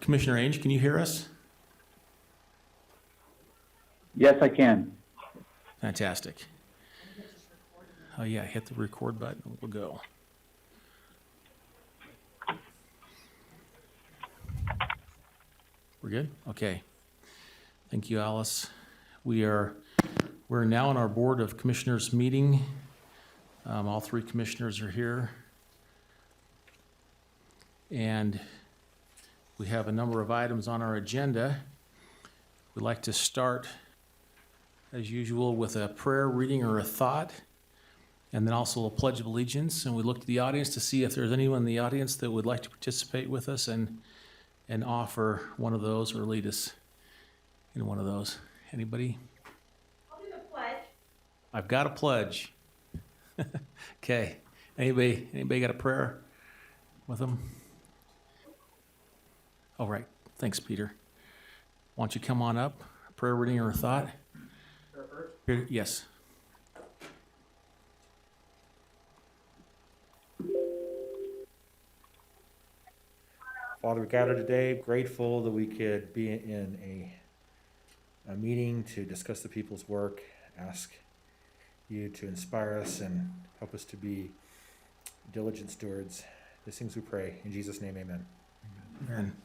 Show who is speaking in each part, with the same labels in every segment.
Speaker 1: Commissioner Ainge, can you hear us?
Speaker 2: Yes, I can.
Speaker 1: Fantastic. Oh yeah, hit the record button, we'll go. We're good? Okay. Thank you, Alice. We're now in our Board of Commissioners meeting. All three commissioners are here. And we have a number of items on our agenda. We'd like to start, as usual, with a prayer, reading, or a thought, and then also a pledge of allegiance. And we look to the audience to see if there's anyone in the audience that would like to participate with us and offer one of those or lead us in one of those. Anybody?
Speaker 3: I'll do the pledge.
Speaker 1: I've got a pledge. Okay. Anybody got a prayer with them? All right. Thanks, Peter. Why don't you come on up? A prayer, reading, or a thought? Peter, yes.
Speaker 4: Father, we gather today grateful that we could be in a meeting to discuss the people's work, ask you to inspire us and help us to be diligent stewards. These things we pray. In Jesus' name, amen.
Speaker 1: Amen.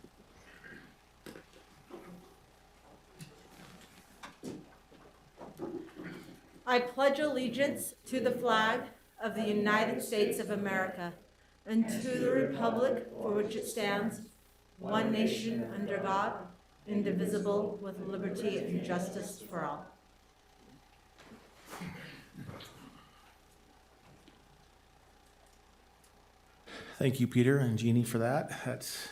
Speaker 3: I pledge allegiance to the flag of the United States of America and to the republic for which it stands, one nation under God, indivisible, with liberty and justice for all.
Speaker 1: Thank you, Peter and Jeannie, for that. That's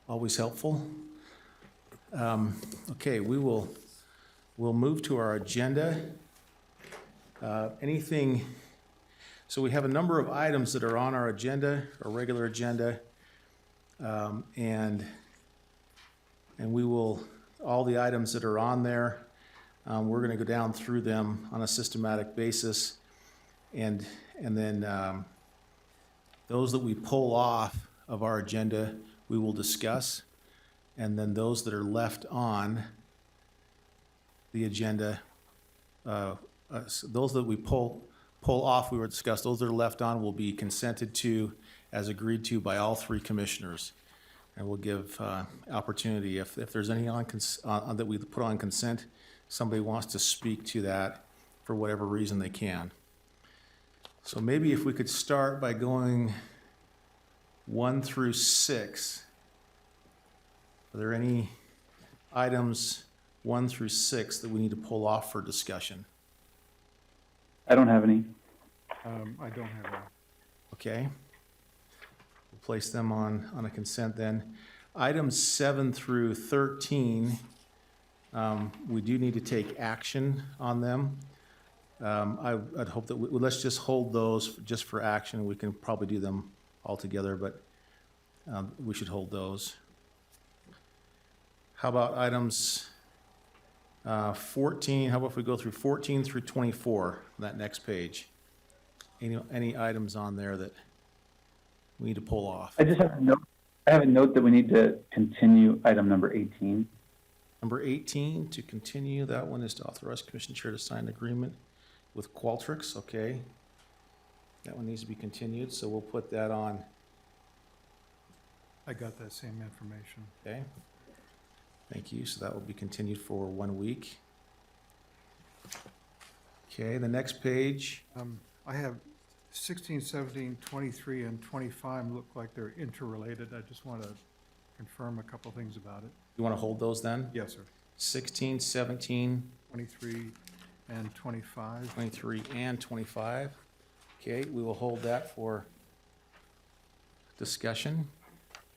Speaker 1: always helpful. Okay, we'll move to our agenda. So we have a number of items that are on our agenda, our regular agenda, and we will, all the items that are on there, we're going to go down through them on a systematic basis, and then those that we pull off of our agenda, we will discuss, and then those that are left on the agenda, those that we pull off, we will discuss. Those that are left on will be consented to as agreed to by all three commissioners. And we'll give opportunity if there's any that we put on consent, somebody wants to speak to that for whatever reason they can. So maybe if we could start by going 1 through 6. Are there any items 1 through 6 that we need to pull off for discussion?
Speaker 2: I don't have any.
Speaker 5: I don't have any.
Speaker 1: Okay. We'll place them on a consent then. Items 7 through 13, we do need to take action on them. I'd hope that let's just hold those just for action. We can probably do them all together, but we should hold those. How about items 14? How about if we go through 14 through 24, that next page? Any items on there that we need to pull off?
Speaker 2: I just have a note. I have a note that we need to continue item number 18.
Speaker 1: Number 18, to continue, that one is to authorize Commission Chair to sign an agreement with Qualtrics. Okay. That one needs to be continued, so we'll put that on.
Speaker 5: I got that same information.
Speaker 1: Okay. Thank you. So that will be continued for 1 week. Okay, the next page.
Speaker 5: I have 16, 17, 23, and 25 look like they're interrelated. I just want to confirm a couple things about it.
Speaker 1: You want to hold those then?
Speaker 5: Yes, sir.
Speaker 1: 16, 17,
Speaker 5: 23 and 25.
Speaker 1: 23, and 25. Okay, we will hold that for discussion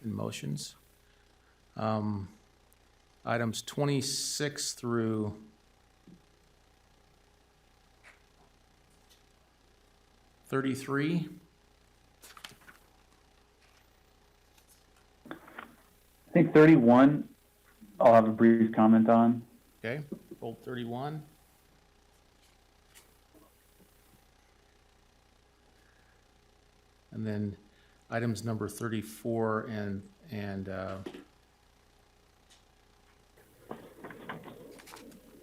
Speaker 1: and motions. Items 26 through 33.
Speaker 2: I think 31, I'll have a brief comment on.
Speaker 1: Okay, hold 31. And then items number 34 and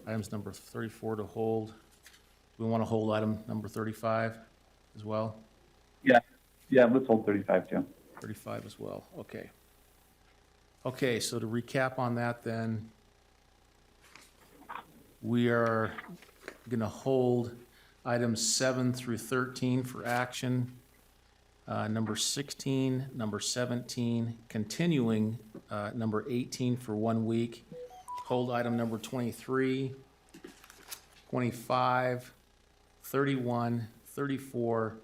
Speaker 1: items number 34 to hold. We want to hold item number 35 as well?
Speaker 2: Yeah, let's hold 35 too.
Speaker 1: 35 as well, okay. Okay, so to recap on that then, we are going to hold items 7 through 13 for action. Number 16, number 17, continuing number 18 for 1 week. Hold item number 23, 25, 31, 34,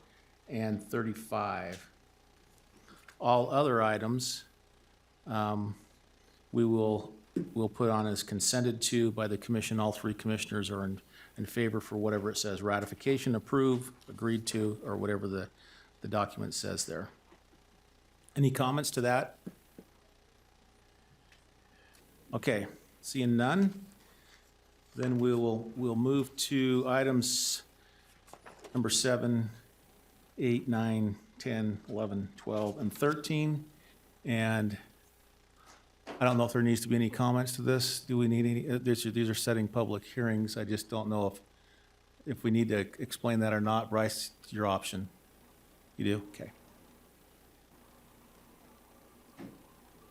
Speaker 1: and 35. All other items we'll put on as consented to by the commission. All three commissioners are in favor for whatever it says, ratification, approve, agreed to, or whatever the document says there. Any comments to that? Okay, seeing none, then we'll move to items number 7, 8, 9, 10, 11, 12, and 13. And I don't know if there needs to be any comments to this. Do we need any? These are setting public hearings. I just don't know if we need to explain that or not. Bryce, it's your option. You do? Okay.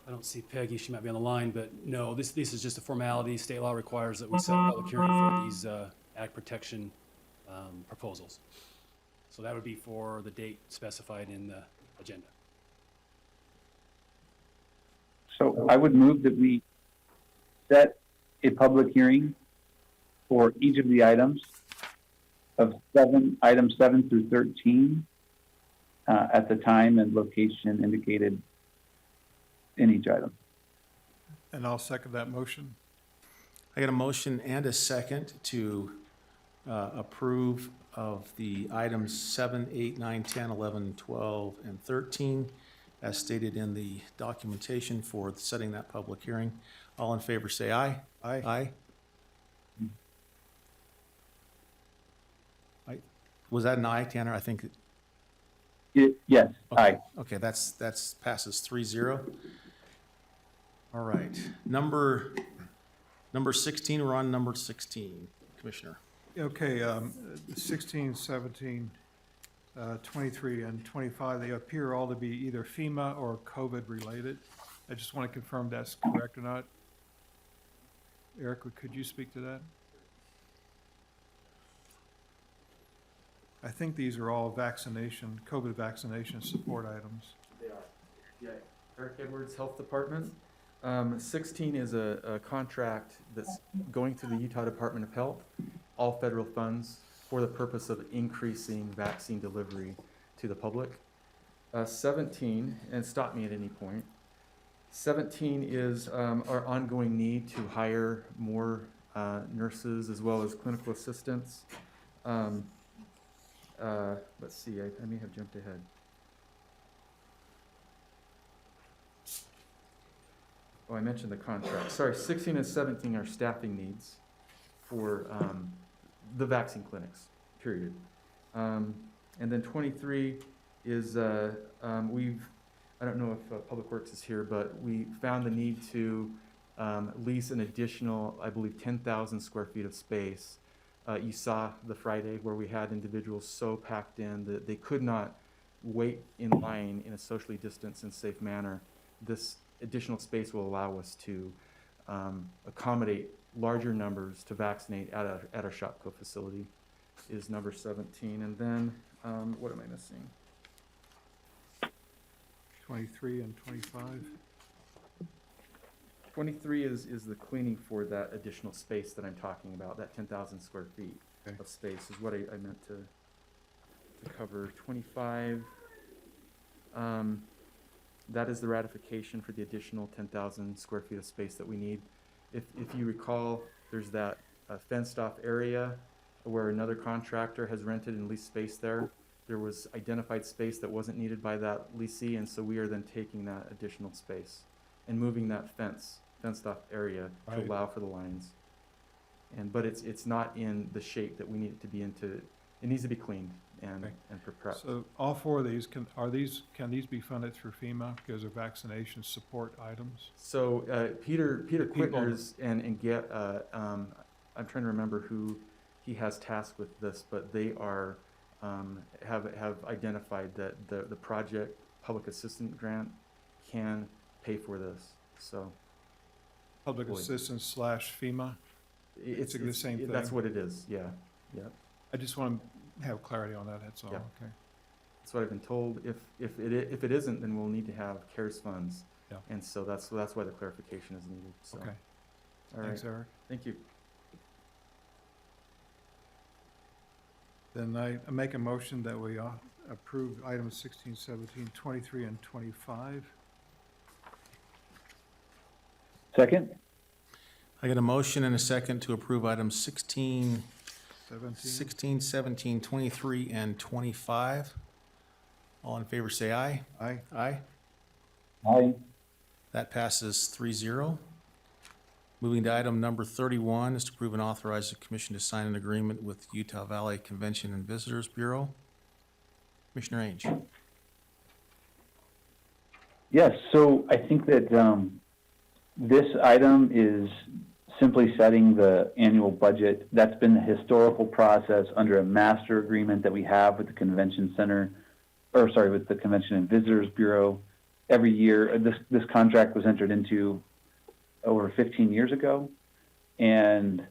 Speaker 6: I don't see Peggy, she might be on the line, but no, this is just a formality. State law requires that we set a public hearing for these ag protection proposals. So that would be for the date specified in the agenda.
Speaker 2: So I would move that we set a public hearing for each of the items items 7 through 13, at the time and location indicated in each item.
Speaker 5: And I'll second that motion.
Speaker 1: I got a motion and a second to approve of the items 7, 8, 9, 10, 11, 12, and 13 as stated in the documentation for setting that public hearing. All in favor say aye.
Speaker 5: Aye.
Speaker 1: Aye. Was that an aye, Tanner? I think.
Speaker 2: Yes, aye.
Speaker 1: Okay, that's passes 3-0. All right, number 16, we're on number 16, Commissioner.
Speaker 5: Okay, 16, 17, 23, and 25, they appear all to be either FEMA or COVID related. I just want to confirm that's correct or not. Eric, could you speak to that? I think these are all COVID vaccination support items.
Speaker 7: They are. Yeah, Eric Edwards, Health Department. 16 is a contract that's going through the Utah Department of Health, all federal funds for the purpose of increasing vaccine delivery to the public. 17, and stop me at any point, 17 is our ongoing need to hire more nurses as well as clinical assistants. Let's see, I may have jumped ahead. Oh, I mentioned the contract. Sorry, 16 and 17 are staffing needs for the vaccine clinics, period. And then 23 is, I don't know if Public Works is here, but we found the need to lease an additional, I believe, 10,000 square feet of space. You saw the Friday where we had individuals so packed in that they could not wait in line in a socially distanced and safe manner. This additional space will allow us to accommodate larger numbers to vaccinate at our Shopco facility is number 17. And then, what am I missing?
Speaker 5: 23 and 25.
Speaker 7: 23 is the cleaning for that additional space that I'm talking about, that 10,000 square feet
Speaker 5: Okay.
Speaker 7: of space is what I meant to cover. 25, that is the ratification for the additional 10,000 square feet of space that we need. If you recall, there's that fenced off area where another contractor has rented and leased space there. There was identified space that wasn't needed by that leasee, and so we are then taking that additional space and moving that fenced off area to
Speaker 5: Right.
Speaker 7: allow for the lines. But it's not in the shape that we need it to be into. It needs to be cleaned and
Speaker 5: Okay.
Speaker 7: and prepped.
Speaker 5: So all four of these, can these be funded through FEMA because they're vaccination support items?
Speaker 7: So Peter
Speaker 5: People-
Speaker 7: Quittner's and I'm trying to remember who he has tasked with this, but they are, have identified that the project public assistance grant can pay for this, so.
Speaker 5: Public
Speaker 7: Boy.
Speaker 5: assistance slash FEMA.
Speaker 7: It's
Speaker 5: the same
Speaker 7: That's
Speaker 5: thing.
Speaker 7: what it is, yeah, yeah.
Speaker 5: I just want to have clarity on that, that's all,
Speaker 7: Yeah.
Speaker 5: okay.
Speaker 7: That's what I've been told. If it isn't, then we'll need to have CARES funds.
Speaker 5: Yeah.
Speaker 7: And so that's why the clarification is needed, so.
Speaker 5: Okay,
Speaker 7: All right,
Speaker 5: thanks, Eric.
Speaker 7: thank you.
Speaker 5: Then I make a motion that we approve items 16, 17, 23, and 25.
Speaker 2: Second?
Speaker 1: I got a motion and a second to approve items 16,
Speaker 5: 17?
Speaker 1: 16, 17, 23, and 25. All in favor, say aye.
Speaker 5: Aye.
Speaker 1: Aye.
Speaker 2: Aye.
Speaker 1: That passes 3-0. Moving to item number 31 is to approve and authorize the commission to sign an agreement with Utah Valley Convention and Visitors Bureau. Commissioner Ainge.
Speaker 2: Yes, so I think that this item is simply setting the annual budget. That's been the historical process under a master agreement that we have with the Convention Center, with the Convention and Visitors Bureau. Every year, this contract was entered into over 15 years ago. And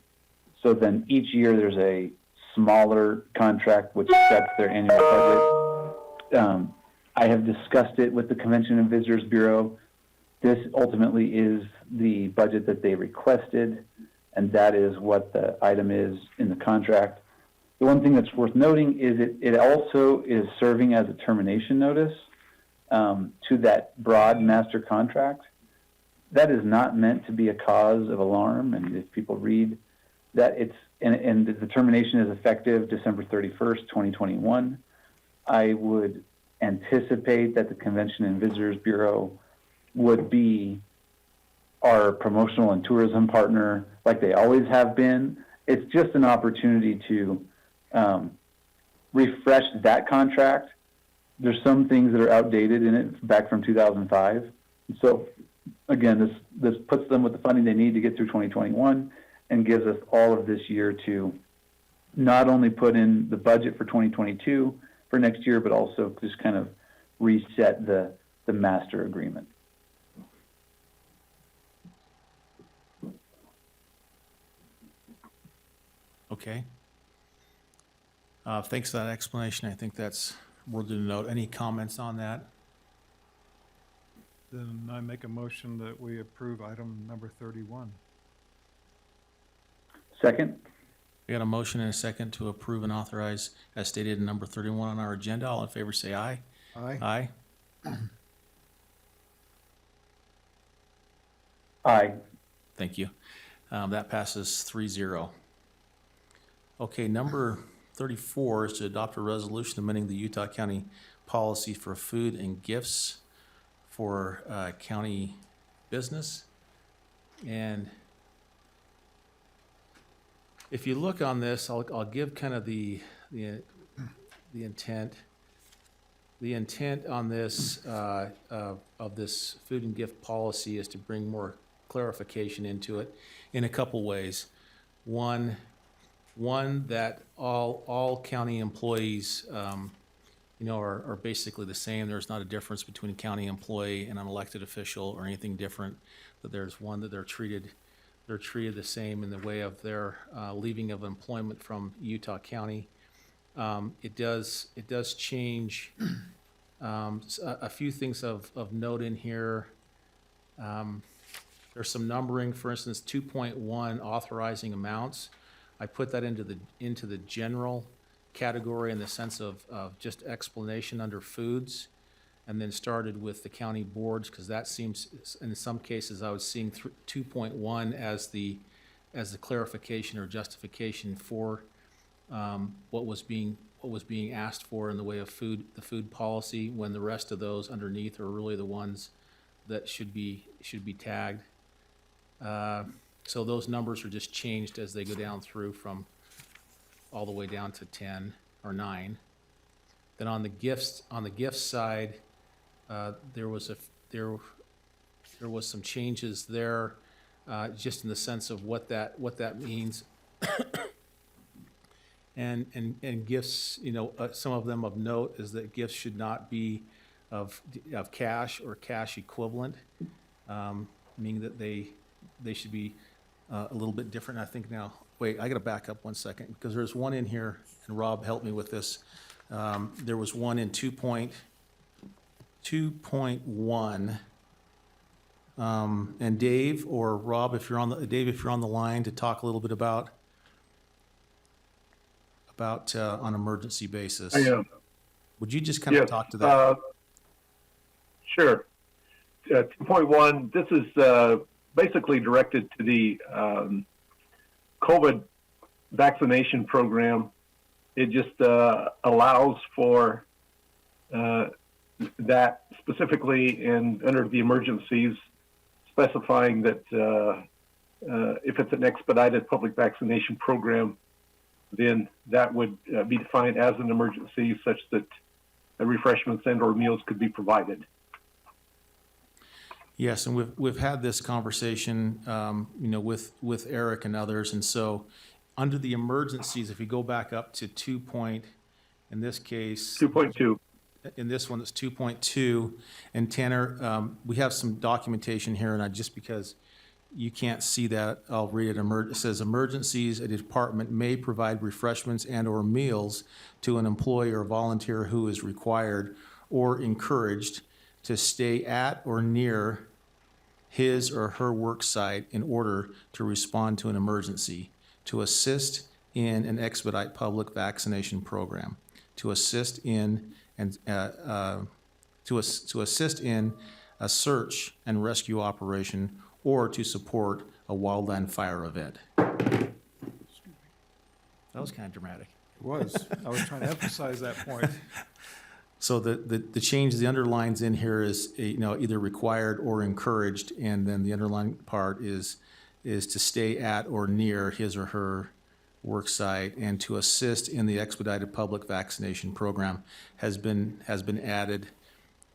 Speaker 2: so then each year there's a smaller contract which sets their annual budget. I have discussed it with the Convention and Visitors Bureau. This ultimately is the budget that they requested, and that is what the item is in the contract. The one thing that's worth noting is it also is serving as a termination notice to that broad master contract. That is not meant to be a cause of alarm, and if people read that, and the termination is effective December 31st, 2021. I would anticipate that the Convention and Visitors Bureau would be our promotional and tourism partner like they always have been. It's just an opportunity to refresh that contract. There's some things that are outdated in it back from 2005. So again, this puts them with the funding they need to get through 2021 and gives us all of this year to not only put in the budget for 2022 for next year, but also just kind of reset the master agreement.
Speaker 1: Okay. Thanks for that explanation. I think that's worthy to note. Any comments on that?
Speaker 5: Then I make a motion that we approve item number 31.
Speaker 2: Second?
Speaker 1: We got a motion and a second to approve and authorize as stated in number 31 on our agenda. All in favor, say aye.
Speaker 5: Aye.
Speaker 1: Aye.
Speaker 2: Aye.
Speaker 1: Thank you. That passes 3-0. Okay, number 34 is to adopt a resolution amending the Utah County policy for food and gifts for county business. And if you look on this, I'll give kind of the intent. The intent on this of this food and gift policy is to bring more clarification into it in a couple ways. One that all county employees, are basically the same. There's not a difference between a county employee and an elected official or anything different. That there's one that they're treated the same in the way of their leaving of employment from Utah County. It does change a few things of note in here. There's some numbering, for instance, 2.1 authorizing amounts. I put that into the general category in the sense of just explanation under foods, and then started with the county boards, because that seems, in some cases, I was seeing 2.1 as the clarification or justification for what was being asked for in the way of the food policy, when the rest of those underneath are really the ones that should be tagged. So those numbers are just changed as they go down through from all the way down to 10 or 9. Then on the gifts side, there was some changes there, just in the sense of what that means. And gifts, some of them of note is that gifts should not be of cash or cash equivalent, meaning that they should be a little bit different. I think now, wait, I got to back up 1 second, because there's one in here, and Rob helped me with this. There was one in 2.1. And Dave or Rob, if you're on the line, to talk a little bit about on emergency basis.
Speaker 8: I am.
Speaker 1: Would you just kind of
Speaker 8: Yes,
Speaker 1: talk to that?
Speaker 8: Sure. 2.1, this is basically directed to the COVID vaccination program. It just allows for that specifically, and under the emergencies, specifying that if it's an expedited public vaccination program, then that would be defined as an emergency, such that refreshments and/or meals could be provided.
Speaker 1: Yes, and we've had this conversation, with Eric and others, and so under the emergencies, if you go back up to in this case,
Speaker 8: 2.2.
Speaker 1: in this one, it's 2.2, and Tanner, we have some documentation here, and just because you can't see that, I'll read it. It says, emergencies, a department may provide refreshments and/or meals to an employee or volunteer who is required or encouraged to stay at or near his or her work site in order to respond to an emergency, to assist in and expedite public vaccination program, to assist in and to assist in a search and rescue operation, or to support a wildland fire event. That was kind of dramatic.
Speaker 5: It was. I was trying to emphasize that point.
Speaker 1: So the change, the underlines in here is, either required or encouraged, and then the underlying part is to stay at or near his or her work site, and to assist in the expedited public vaccination program has been added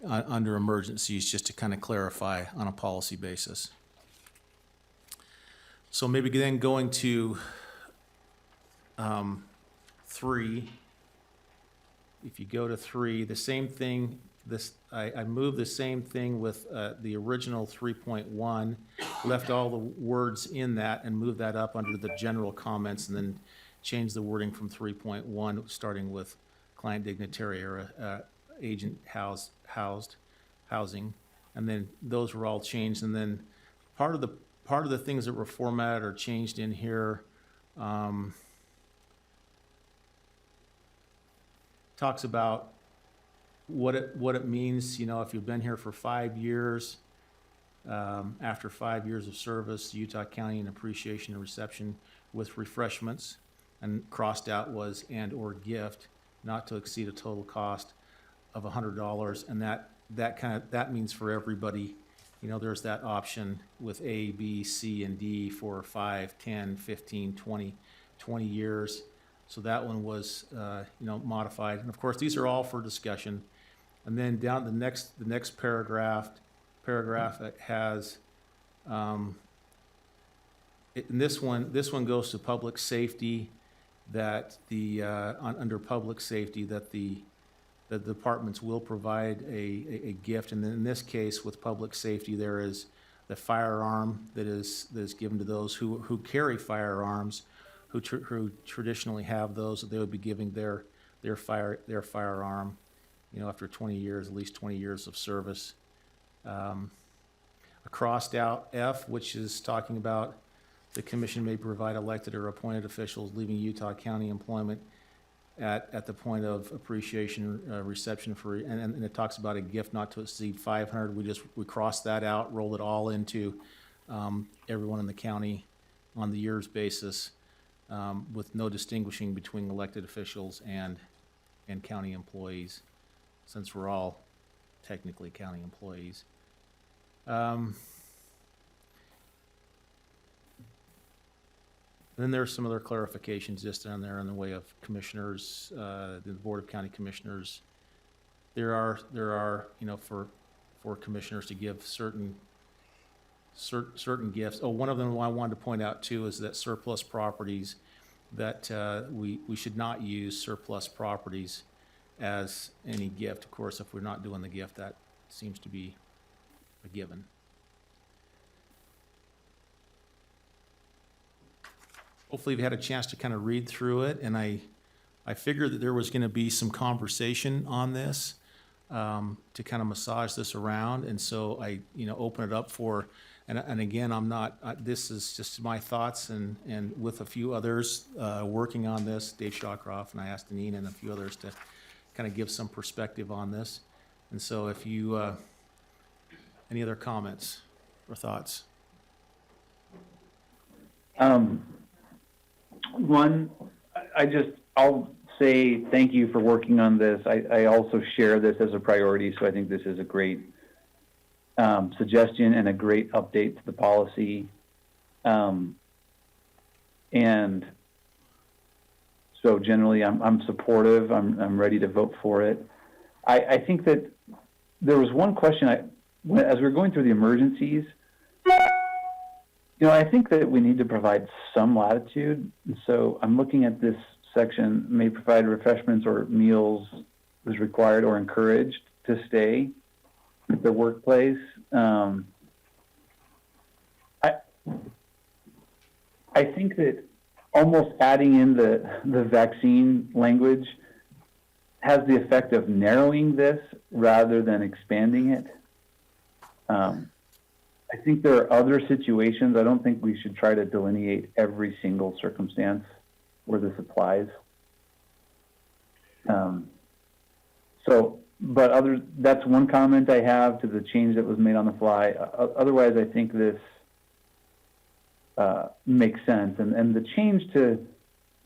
Speaker 1: under emergencies, just to kind of clarify on a policy basis. So maybe then going to 3. If you go to 3, the same thing, I moved the same thing with the original 3.1, left all the words in that and moved that up under the general comments, and then changed the wording from 3.1, starting with client dignitary or agent housing, and then those were all changed. And then part of the things that were formatted or changed in here talks about what it means, if you've been here for 5 years, after 5 years of service, Utah County and appreciation and reception with refreshments, and crossed out was and/or gift, not to exceed a total cost of $100, and that means for everybody. There's that option with A, B, C, and D for 5, 10, 15, 20 years. So that one was, modified. And of course, these are all for discussion. And then down the next paragraph that has, and this one goes to public safety, that under public safety, that the departments will provide a gift. And then in this case, with public safety, there is the firearm that is given to those who carry firearms, who traditionally have those, that they would be giving their firearm, after 20 years, at least 20 years of service. A crossed out F, which is talking about the commission may provide elected or appointed officials leaving Utah County employment at the point of appreciation reception for, and it talks about a gift not to exceed 500. We crossed that out, rolled it all into everyone in the county on the year's basis, with no distinguishing between elected officials and county employees, since we're all technically county employees. Then there's some other clarifications just down there in the way of commissioners, the Board of County Commissioners. There are for commissioners to give certain gifts. Oh, one of them I wanted to point out too is that surplus properties that we should not use surplus properties as any gift. Of course, if we're not doing the gift, that seems to be a given. Hopefully you've had a chance to kind of read through it, and I figured that there was going to be some conversation on this to kind of massage this around, and so I, open it up for, and again, I'm not, this is just my thoughts, and with a few others working on this, Dave Shawcroft, and I asked Deneen and a few others to kind of give some perspective on this. And so if you, any other comments or thoughts?
Speaker 2: One, I'll say thank you for working on this. I also share this as a priority, so I think this is a great suggestion and a great update to the policy. And so generally, I'm supportive. I'm ready to vote for it. I think that there was one question as we were going through the emergencies. I think that we need to provide some latitude. And so I'm looking at this section, may provide refreshments or meals is required or encouraged to stay at the workplace. I think that almost adding in the vaccine language has the effect of narrowing this rather than expanding it. I think there are other situations. I don't think we should try to delineate every single circumstance where this applies. That's one comment I have to the change that was made on the fly. Otherwise, I think this makes sense. And the change to...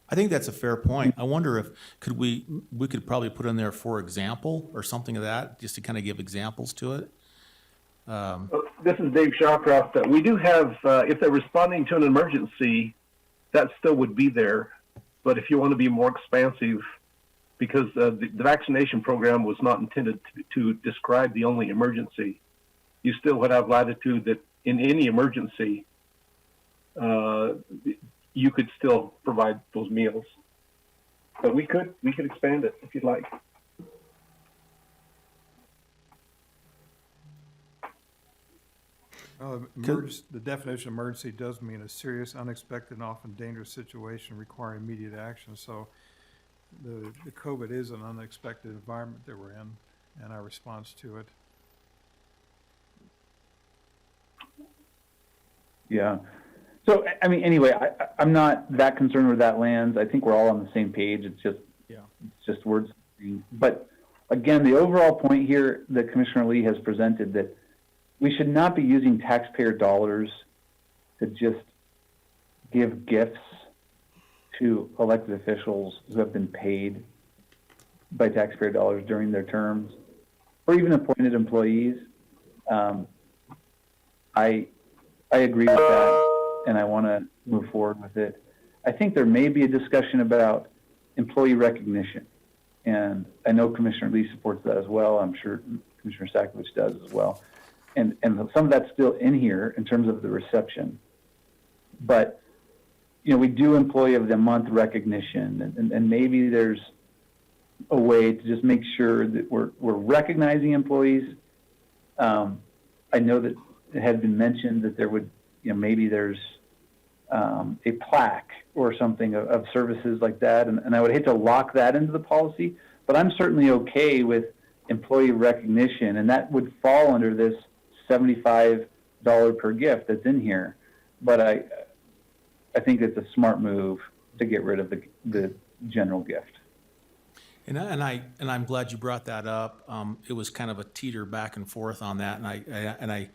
Speaker 1: I think that's a fair point. I wonder if we could probably put in there, for example, or something of that, just to kind of give examples to it.
Speaker 8: This is Dave Shawcroft. We do have, if they're responding to an emergency, that still would be there. But if you want to be more expansive, because the vaccination program was not intended to describe the only emergency, you still would have latitude that in any emergency, you could still provide those meals. But we could expand it if you'd like.
Speaker 5: The definition of emergency does mean a serious, unexpected, and often dangerous situation requiring immediate action. So the COVID is an unexpected environment that we're in, and our response to it.
Speaker 2: Yeah. So, anyway, I'm not that concerned with that lands. I think we're all on the same page. It's just words. But again, the overall point here that Commissioner Lee has presented, that we should not be using taxpayer dollars to just give gifts to elected officials who have been paid by taxpayer dollars during their terms, or even appointed employees. I agree with that, and I want to move forward with it. I think there may be a discussion about employee recognition, and I know Commissioner Lee supports that as well. I'm sure Commissioner Sakovich does as well. And some of that's still in here in terms of the reception. But, we do Employee of the Month recognition, and maybe there's a way to just make sure that we're recognizing employees. I know that it had been mentioned that there would, maybe there's a plaque or something of services like that, and I would hate to lock that into the policy, but I'm certainly okay with employee recognition, and that would fall under this $75 per gift that's in here. But I think it's a smart move to get rid of the general gift.
Speaker 1: And I'm glad you brought that up. It was kind of a teeter back and forth on that, and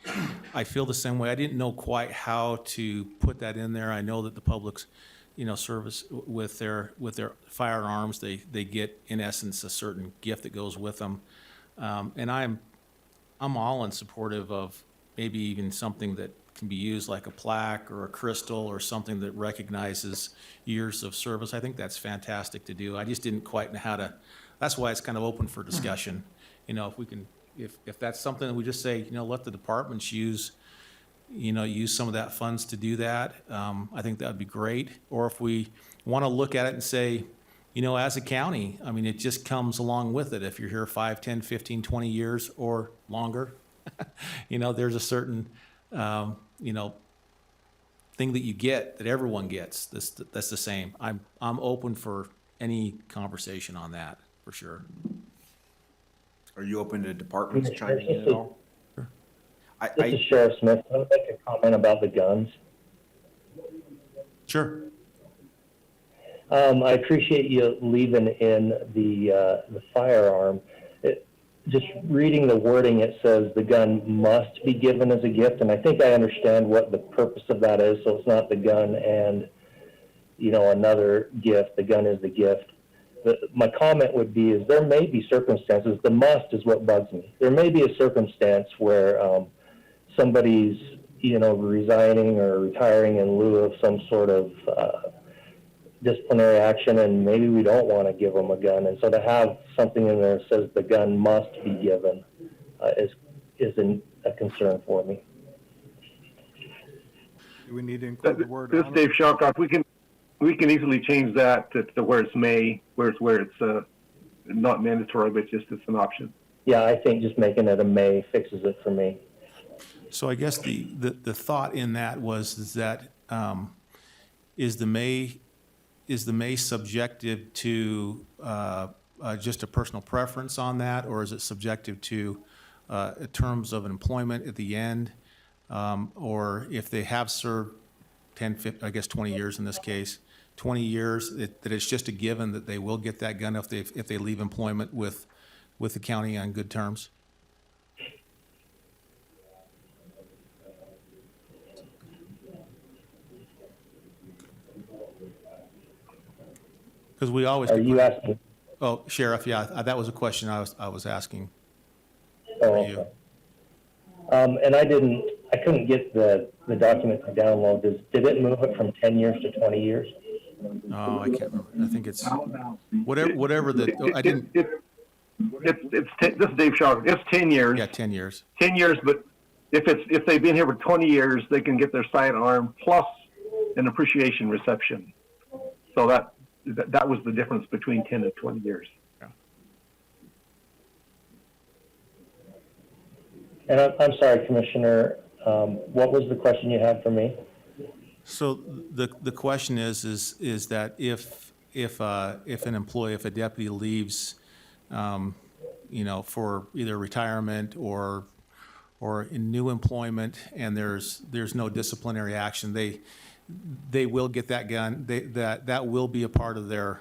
Speaker 1: I feel the same way. I didn't know quite how to put that in there. I know that the public's, service with their firearms, they get in essence a certain gift that goes with them, and I'm all in supportive of maybe even something that can be used like a plaque or a crystal or something that recognizes years of service. I think that's fantastic to do. I just didn't quite know how to, that's why it's kind of open for discussion. If we can, if that's something that we just say, let the departments use use some of that funds to do that, I think that would be great. Or if we want to look at it and say, as a county, I mean, it just comes along with it. If you're here 5, 10, 15, 20 years or longer, there's a certain, thing that you get that everyone gets. That's the same. I'm open for any conversation on that, for sure.
Speaker 9: Are you open to departments
Speaker 10: Commissioner,
Speaker 9: chiming in at all?
Speaker 10: This is Sheriff Smith. I would make a comment about the guns.
Speaker 1: Sure.
Speaker 10: I appreciate you leaving in the firearm. Just reading the wording, it says the gun must be given as a gift, and I think I understand what the purpose of that is. So it's not the gun and another gift. The gun is the gift. My comment would be is there may be circumstances. The must is what bugs me. There may be a circumstance where somebody's resigning or retiring in lieu of some sort of disciplinary action, and maybe we don't want to give them a gun. And so to have something in there that says the gun must be given is a concern for me.
Speaker 5: Do we need to include the word
Speaker 8: This is
Speaker 5: honorable?
Speaker 8: Dave Shalcock. We can easily change that to where it's may, where it's not mandatory, but just it's an option.
Speaker 10: Yeah, I think just making it a may fixes it for me.
Speaker 1: So I guess the thought in that is that is the may subjective to just a personal preference on that, or is it subjective to terms of employment at the end, or if they have served 10, 15, I guess 20 years in this case, 20 years, that it's just a given that they will get that gun if they leave employment with the county on good terms? Because we always.
Speaker 10: Are you asking?
Speaker 1: Oh, Sheriff, yeah, that was a question I was asking.
Speaker 10: Oh,
Speaker 1: for you.
Speaker 10: okay. And I couldn't get the document to download. Did it move it from 10 years to 20 years?
Speaker 1: Oh, I can't remember. I think it's whatever I didn't.
Speaker 8: This is Dave Shalcock. It's 10 years.
Speaker 1: Yeah, 10 years.
Speaker 8: 10 years, but if they've been here for 20 years, they can get their sidearm plus an appreciation reception. So that was the difference between 10 and 20 years.
Speaker 10: And I'm sorry, Commissioner, what was the question you had for me?
Speaker 1: So the question is that if an employee, if a deputy leaves, for either retirement or in new employment, and there's no disciplinary action, they will get that gun. That will be a part of their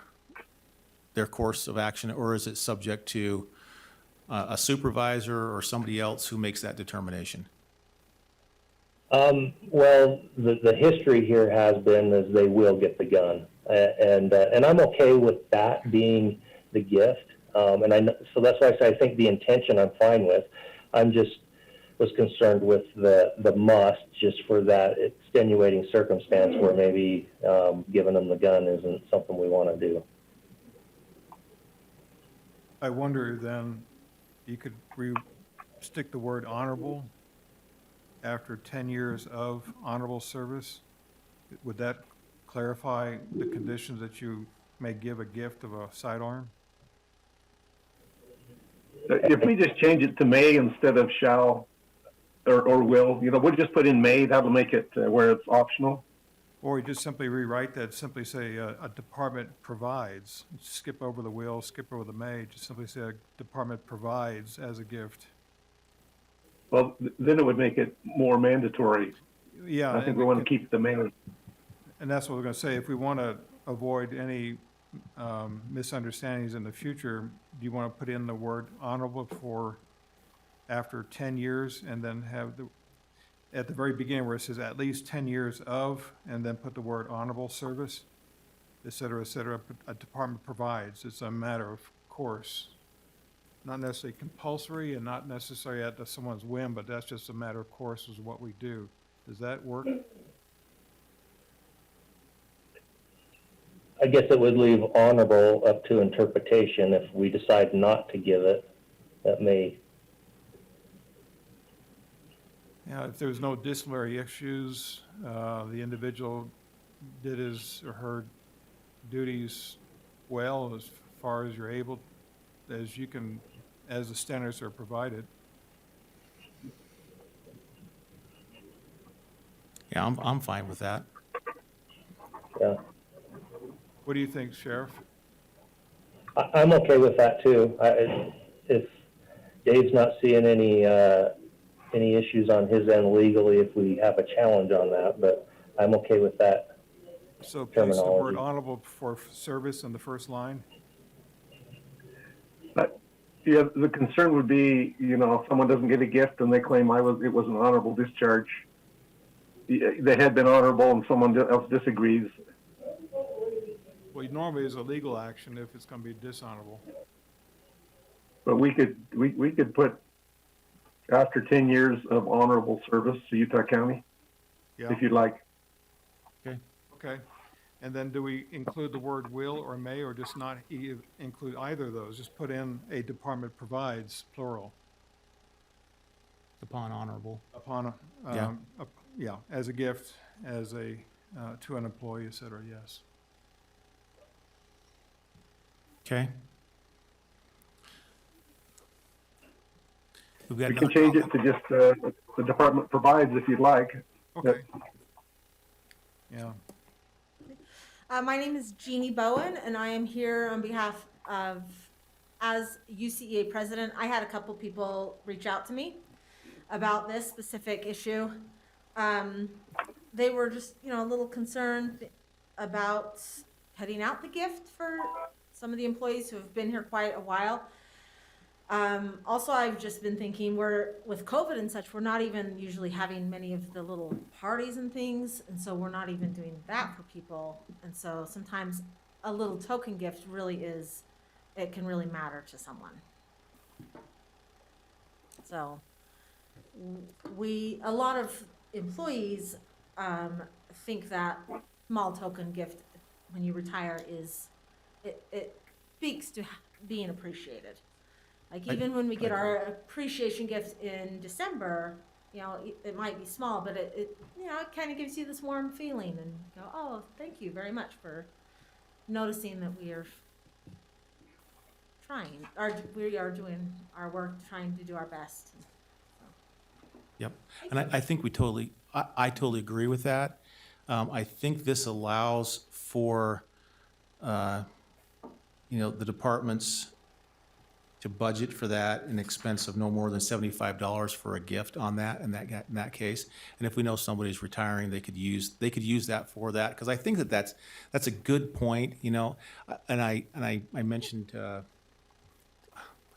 Speaker 1: course of action, or is it subject to a supervisor or somebody else who makes that determination?
Speaker 10: Well, the history here has been is they will get the gun, and I'm okay with that being the gift. So that's why I say I think the intention I'm fine with. I'm just was concerned with the must, just for that extenuating circumstance where maybe giving them the gun isn't something we want to do.
Speaker 5: I wonder then, you could stick the word honorable after 10 years of honorable service. Would that clarify the conditions that you may give a gift of a sidearm?
Speaker 8: If we just change it to may instead of shall or will, we'll just put in may. That'll make it where it's optional.
Speaker 5: Or you just simply rewrite that, simply say a department provides, skip over the will, skip over the may, just simply say a department provides as a gift.
Speaker 8: Well, then it would make it more mandatory.
Speaker 5: Yeah.
Speaker 8: I think we want to keep the may.
Speaker 5: And that's what we're going to say. If we want to avoid any misunderstandings in the future, do you want to put in the word honorable for after 10 years and then have at the very beginning where it says at least 10 years of, and then put the word honorable service, et cetera, a department provides. It's a matter of course. Not necessarily compulsory and not necessarily at someone's whim, but that's just a matter of course is what we do. Does that work?
Speaker 10: I guess it would leave honorable up to interpretation. If we decide not to give it, that may.
Speaker 5: If there was no disciplinary issues, the individual did his or her duties well as far as you're able, as you can, as the standards are provided.
Speaker 1: Yeah, I'm fine with that.
Speaker 10: Yeah.
Speaker 5: What do you think, Sheriff?
Speaker 10: I'm okay with that too. If Dave's not seeing any issues on his end legally, if we have a challenge on that, but I'm okay with that.
Speaker 5: So place the word
Speaker 10: Terminology.
Speaker 5: honorable for service in the first line.
Speaker 8: But, yeah, the concern would be, if someone doesn't get a gift and they claim it was an honorable discharge, they had been honorable and someone else disagrees.
Speaker 5: Well, normally it's a legal action if it's going to be dishonorable.
Speaker 8: But we could put after 10 years of honorable service to Utah County,
Speaker 5: Yeah,
Speaker 8: if you'd like.
Speaker 5: okay. And then do we include the word will or may, or just not include either of those? Just put in a department provides, plural,
Speaker 1: Upon honorable.
Speaker 5: upon,
Speaker 1: Yeah.
Speaker 5: yeah, as a gift, as a, to an employee, et cetera, yes.
Speaker 1: Okay. We've got
Speaker 8: We can
Speaker 1: another
Speaker 8: change it
Speaker 1: comment.
Speaker 8: to just the department provides if you'd like.
Speaker 5: Okay. Yeah,
Speaker 3: My name is Jeannie Bowen, and I am here on behalf of, as UCEA president. I had a couple people reach out to me about this specific issue. They were just, a little concerned about cutting out the gift for some of the employees who have been here quite a while. Also, I've just been thinking, with COVID and such, we're not even usually having many of the little parties and things, and so we're not even doing that for people. And so sometimes a little token gift it can really matter to someone. So a lot of employees think that small token gift when you retire it speaks to being appreciated. Like even when we get our appreciation gift in December, it might be small, but it kind of gives you this warm feeling and go, oh, thank you very much for noticing that we are we are doing our work, trying to do our best.
Speaker 1: Yep. And I think I totally agree with that. I think this allows for, the departments to budget for that an expense of no more than $75 for a gift on that in that case. And if we know somebody's retiring, they could use that for that, because I think that's a good point. And I mentioned I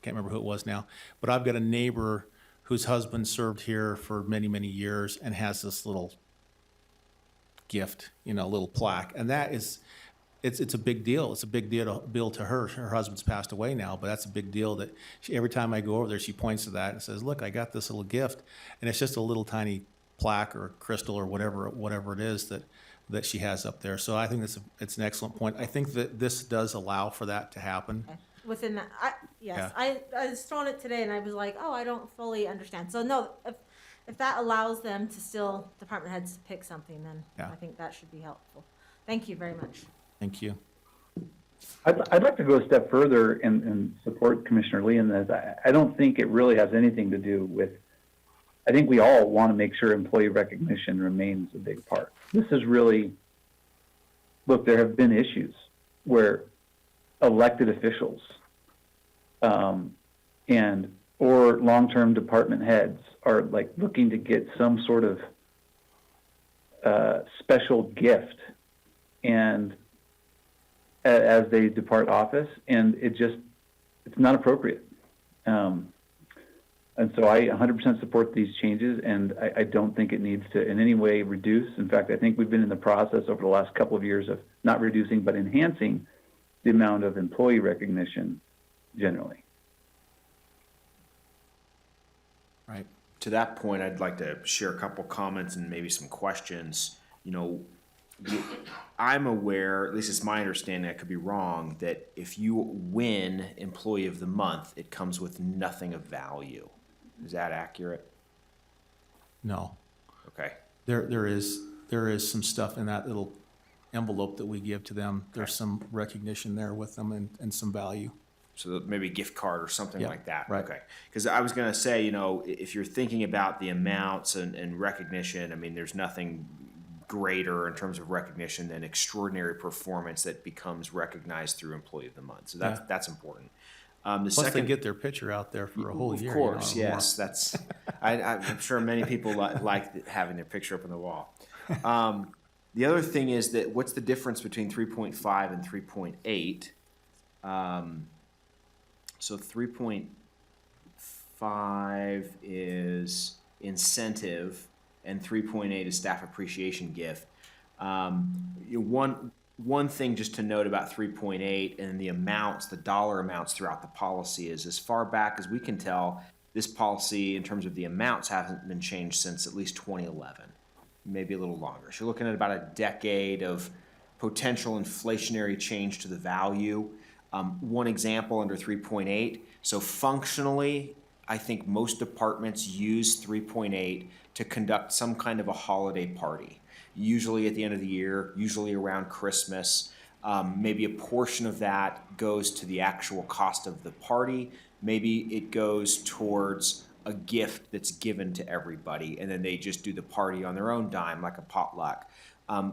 Speaker 1: can't remember who it was now, but I've got a neighbor whose husband served here for many years and has this little gift, little plaque, and that is. It's a big deal. It's a big deal to her. Her husband's passed away now, but that's a big deal that every time I go over there, she points to that and says, look, I got this little gift. And it's just a little tiny plaque or crystal or whatever it is that she has up there. So I think it's an excellent point. I think that this does allow for that to happen.
Speaker 3: Okay. Within that, yes,
Speaker 1: Yeah.
Speaker 3: I was throwing it today and I was like, oh, I don't fully understand. So no, if that allows them to still, department heads to pick something, then
Speaker 1: Yeah.
Speaker 3: I think that should be helpful. Thank you very much.
Speaker 1: Thank you.
Speaker 2: I'd like to go a step further and support Commissioner Lee in this. I don't think it really has anything to do with, I think we all want to make sure employee recognition remains a big part. This is really, look, there have been issues where elected officials or long-term department heads are like looking to get some sort of special gift and as they depart office, and it's not appropriate. And so I 100% support these changes, and I don't think it needs to in any way reduce. In fact, I think we've been in the process over the last couple of years of not reducing, but enhancing the amount of employee recognition generally.
Speaker 1: Right.
Speaker 9: To that point, I'd like to share a couple comments and maybe some questions. I'm aware, at least it's my understanding, I could be wrong, that if you win Employee of the Month, it comes with nothing of value. Is that accurate?
Speaker 1: No.
Speaker 9: Okay.
Speaker 1: There is some stuff in that little envelope that we give to them. There's some recognition there with them and some value.
Speaker 9: So maybe a gift card or something
Speaker 1: Yeah,
Speaker 9: like that.
Speaker 1: right.
Speaker 9: Okay. Because I was going to say, you know, if you're thinking about the amounts and recognition, I mean, there's nothing greater in terms of recognition than extraordinary performance that becomes recognized through Employee of the Month. So that's important. The
Speaker 1: Plus, they get their picture out there for a whole year.
Speaker 9: Of course,
Speaker 1: you know, or
Speaker 9: yes. That's I'm sure many people like having their picture up on the wall. The other thing is that what's the difference between 3.5 and 3.8? So 3.5 is incentive, and 3.8 is staff appreciation gift. One thing just to note about 3.8 and the amounts, the dollar amounts throughout the policy is, as far back as we can tell, this policy in terms of the amounts hasn't been changed since at least 2011, maybe a little longer. So you're looking at about a decade of potential inflationary change to the value. One example under 3.8, so functionally, I think most departments use 3.8 to conduct some kind of a holiday party, usually at the end of the year, usually around Christmas. Maybe a portion of that goes to the actual cost of the party. Maybe it goes towards a gift that's given to everybody, and then they just do the party on their own dime, like a potluck.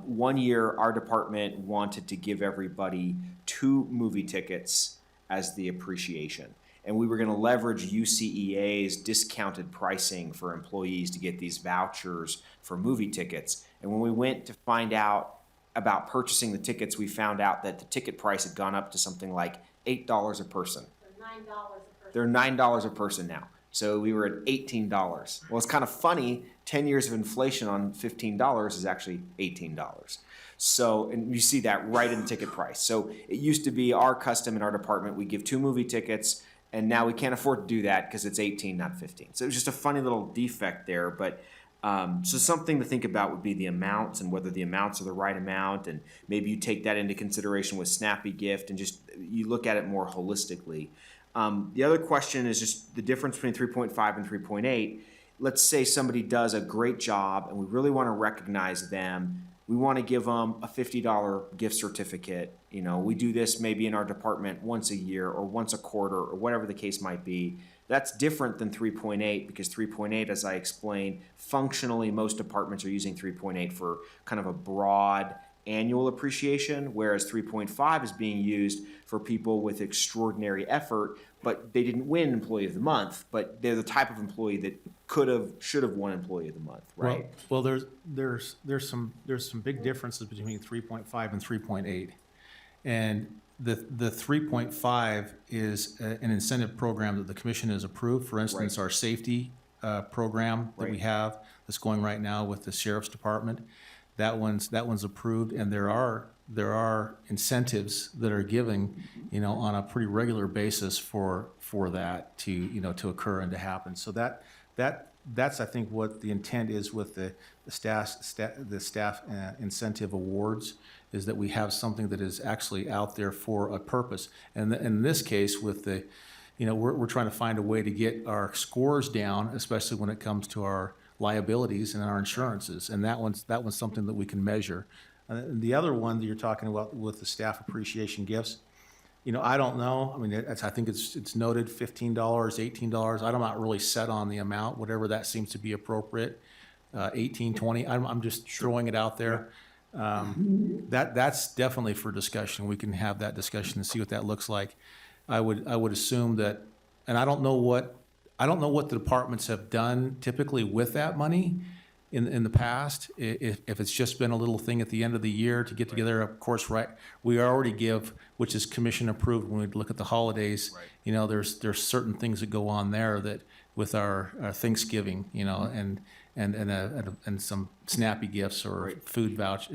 Speaker 9: One year, our department wanted to give everybody 2 movie tickets as the appreciation. And we were going to leverage UCEA's discounted pricing for employees to get these vouchers for movie tickets. And when we went to find out about purchasing the tickets, we found out that the ticket price had gone up to something like $8 a person. They're $9 a person now. So we were at $18. Well, it's kind of funny. 10 years of inflation on $15 is actually $18. So, and you see that right in the ticket price. So it used to be our custom in our department. We give 2 movie tickets, and now we can't afford to do that because it's 18, not 15. So it was just a funny little defect there. But so something to think about would be the amounts and whether the amounts are the right amount. And maybe you take that into consideration with Snappy Gift and just you look at it more holistically. The other question is just the difference between 3.5 and 3.8. Let's say somebody does a great job and we really want to recognize them. We want to give them a $50 gift certificate. You know, we do this maybe in our department once a year or once a quarter or whatever the case might be. That's different than 3.8 because 3.8, as I explained, functionally most departments are using 3.8 for kind of a broad annual appreciation, whereas 3.5 is being used for people with extraordinary effort, but they didn't win Employee of the Month, but they're the type of employee that should have won Employee of the Month, right?
Speaker 1: Well, there's some big differences between 3.5 and 3.8, and the 3.5 is an incentive program that the commission has approved. For instance, our safety program that we have that's going right now with the sheriff's department. That one's approved, and there are incentives that are given, you know, on a pretty regular basis for that to occur and to happen. So that's I think what the intent is with the staff incentive awards, is that we have something that is actually out there for a purpose. And in this case, with the, you know, we're trying to find a way to get our scores down, especially when it comes to our liabilities and our insurances, and that one's something that we can measure. The other one that you're talking about with the staff appreciation gifts, you know, I don't know. I mean, I think it's noted $15, $18. I'm not really set on the amount, whatever that seems to be appropriate. 18, 20. I'm just throwing it out there. That's definitely for discussion. We can have that discussion and see what that looks like. I would assume that, and I don't know what the departments have done typically with that money in the past. If it's just been a little thing at the end of the year to get together, of course, right, we already give, which is commission approved when we look at the holidays. Right. You know, there's certain things that go on there that with our Thanksgiving, you know, and some snappy gifts or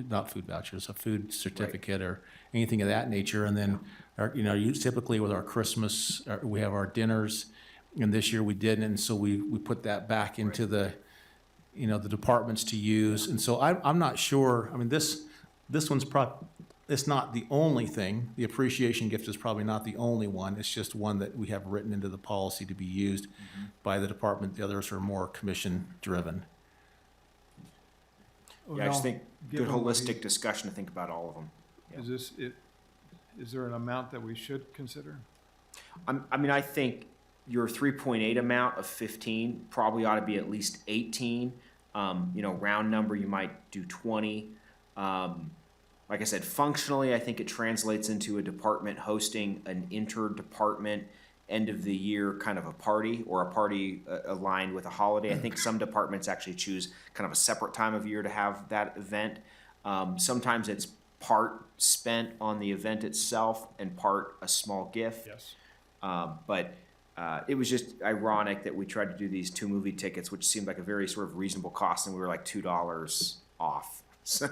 Speaker 1: not food vouchers, a food certificate or anything of that nature. And then, typically with our Christmas, we have our dinners. And this year we didn't, and so we put that back into the departments to use. And so I'm not sure. I mean, this one's it's not the only thing. The appreciation gift is probably not the only one. It's just one that we have written into the policy to be used by the department. The others are more commission driven.
Speaker 9: Yeah, I just
Speaker 5: Well,
Speaker 9: think good
Speaker 5: given what
Speaker 9: holistic discussion to think about all of them.
Speaker 5: is there an amount that we should consider?
Speaker 9: I mean, I think your 3.8 amount of 15 probably ought to be at least 18. Round number, you might do 20. Like I said, functionally, I think it translates into a department hosting an inter-department end of the year kind of a party, or a party aligned with a holiday. I think some departments actually choose kind of a separate time of year to have that event. Sometimes it's part spent on the event itself and part a small gift.
Speaker 5: Yes.
Speaker 9: But it was just ironic that we tried to do these 2 movie tickets, which seemed like a very sort of reasonable cost, and we were like $2 off. So,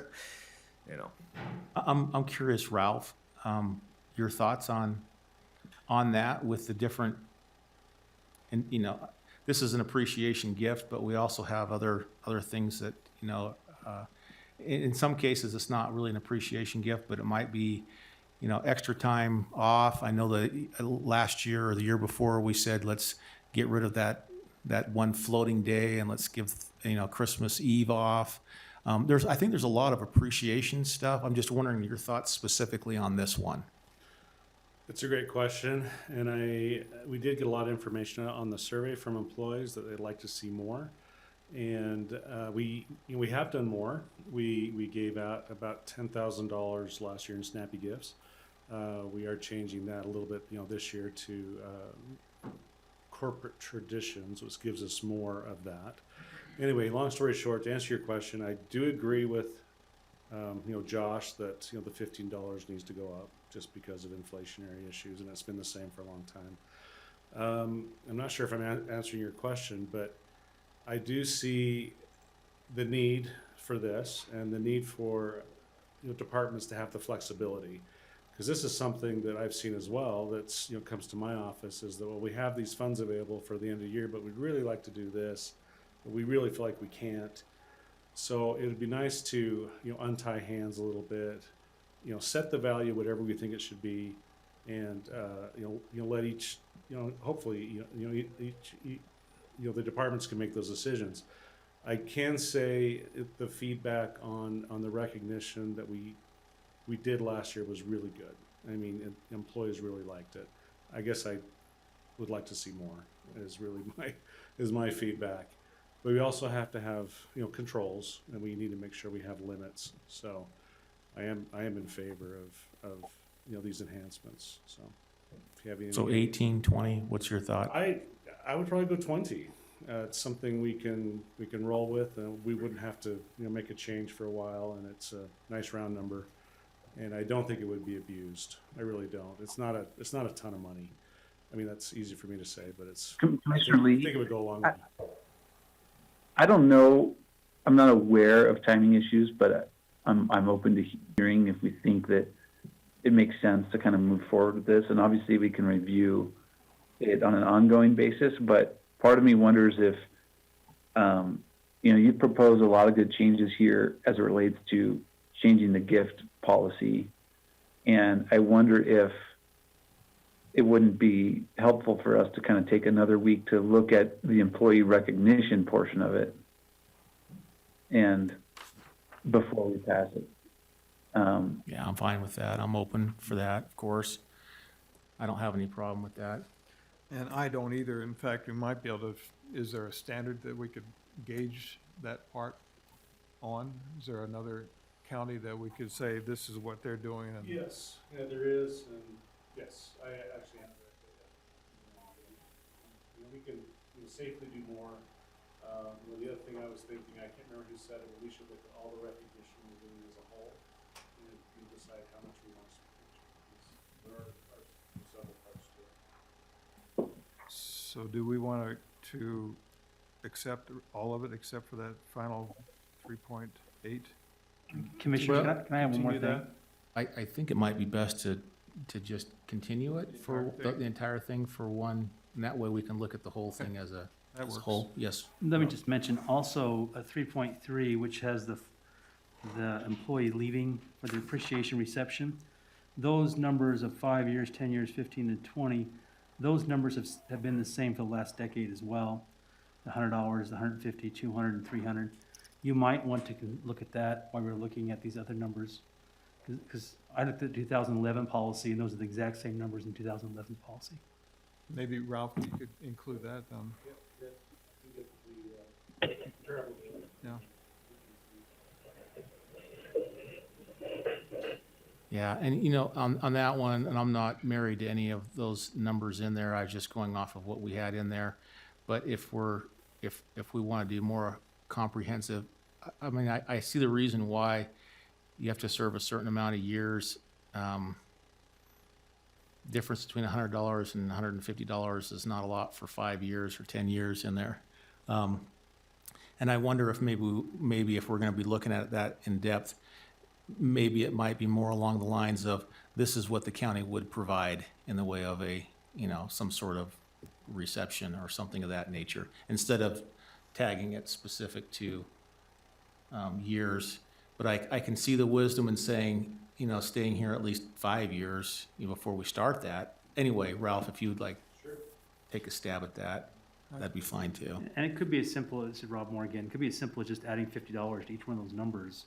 Speaker 1: I'm curious, Ralph, your thoughts on that with the different, and this is an appreciation gift, but we also have other things that, in some cases, it's not really an appreciation gift, but it might be, extra time off. I know that last year or the year before, we said, let's get rid of that one floating day and let's give, Christmas Eve off. I think there's a lot of appreciation stuff. I'm just wondering your thoughts specifically on this one.
Speaker 11: It's a great question, and we did get a lot of information on the survey from employees that they'd like to see more, and we have done more. We gave out about $10,000 last year in Snappy Gifts. We are changing that a little bit, this year to corporate traditions, which gives us more of that. Anyway, long story short, to answer your question, I do agree with Josh that the $15 needs to go up just because of inflationary issues, and it's been the same for a long time. I'm not sure if I'm answering your question, but I do see the need for this and the need for departments to have the flexibility, because this is something that I've seen as well. That's comes to my office is that we have these funds available for the end of the year, but we'd really like to do this, but we really feel like we can't. So it would be nice to untie hands a little bit, set the value whatever we think it should be, and let each hopefully each the departments can make those decisions. I can say the feedback on the recognition that we did last year was really good. I mean, employees really liked it. I guess I would like to see more. Is really my feedback. But we also have to have controls, and we need to make sure we have limits. So I am in favor of these enhancements. So if you have any,
Speaker 1: So 18, 20, what's your thought?
Speaker 11: I would probably go 20. It's something we can roll with, and we wouldn't have to make a change for a while, and it's a nice round number, and I don't think it would be abused. I really don't. It's not a ton of money. I mean, that's easy for me to say, but it's.
Speaker 2: Commissioner
Speaker 11: I
Speaker 2: Lee,
Speaker 11: think it would go a long way.
Speaker 2: I don't know, I'm not aware of timing issues, but I'm open to hearing if we think that it makes sense to kind of move forward with this. And obviously we can review it on an ongoing basis, but part of me wonders if, you propose a lot of good changes here as it relates to changing the gift policy. And I wonder if it wouldn't be helpful for us to kind of take another week to look at the employee recognition portion of it, and before we pass it.
Speaker 1: Yeah, I'm fine with that. I'm open for that, of course. I don't have any problem with that.
Speaker 5: And I don't either. In fact, we might be able to, is there a standard that we could gauge that part on? Is there another county that we could say, this is what they're doing? And
Speaker 11: Yes, yeah, there is, and yes, I actually have that data. We can safely do more. The other thing I was thinking, I can't remember who said it, but we should look at all the recognition we're doing as a whole and decide how much we want to spend. There are several parts to it.
Speaker 5: so do we want to accept all of it except for that final 3.8?
Speaker 12: Commissioner,
Speaker 1: Well,
Speaker 12: can I have one more
Speaker 5: continue
Speaker 12: thing?
Speaker 5: that?
Speaker 1: I think it might be best to just continue it for
Speaker 5: entire thing?
Speaker 1: the entire thing for one, and that way we can look at the whole thing as a
Speaker 5: That works.
Speaker 1: whole. Yes.
Speaker 12: Let me just mention also a 3.3, which has the employee leaving for the appreciation reception. Those numbers of 5 years, 10 years, 15 and 20, those numbers have been the same for the last decade as well. The $100, the 150, 200, and 300. You might want to look at that while we're looking at these other numbers. Because I looked at 2011 policy, and those are the exact same numbers in 2011 policy.
Speaker 5: Maybe Ralph, you could include that. Yeah.
Speaker 1: Yeah, and on that one, and I'm not married to any of those numbers in there, I was just going off of what we had in there. But if we want to do more comprehensive, I mean, I see the reason why you have to serve a certain amount of years. Difference between $100 and $150 is not a lot for 5 years or 10 years in there. And I wonder if maybe if we're going to be looking at that in depth, maybe it might be more along the lines of this is what the county would provide in the way of some sort of reception or something of that nature, instead of tagging it specific to years. But I can see the wisdom in saying, staying here at least 5 years before we start that. Anyway, Ralph, if you would like take a stab at that, that'd be fine too.
Speaker 12: And it could be as simple as, Rob Moore again, it could be as simple as just adding $50 to each one of those numbers.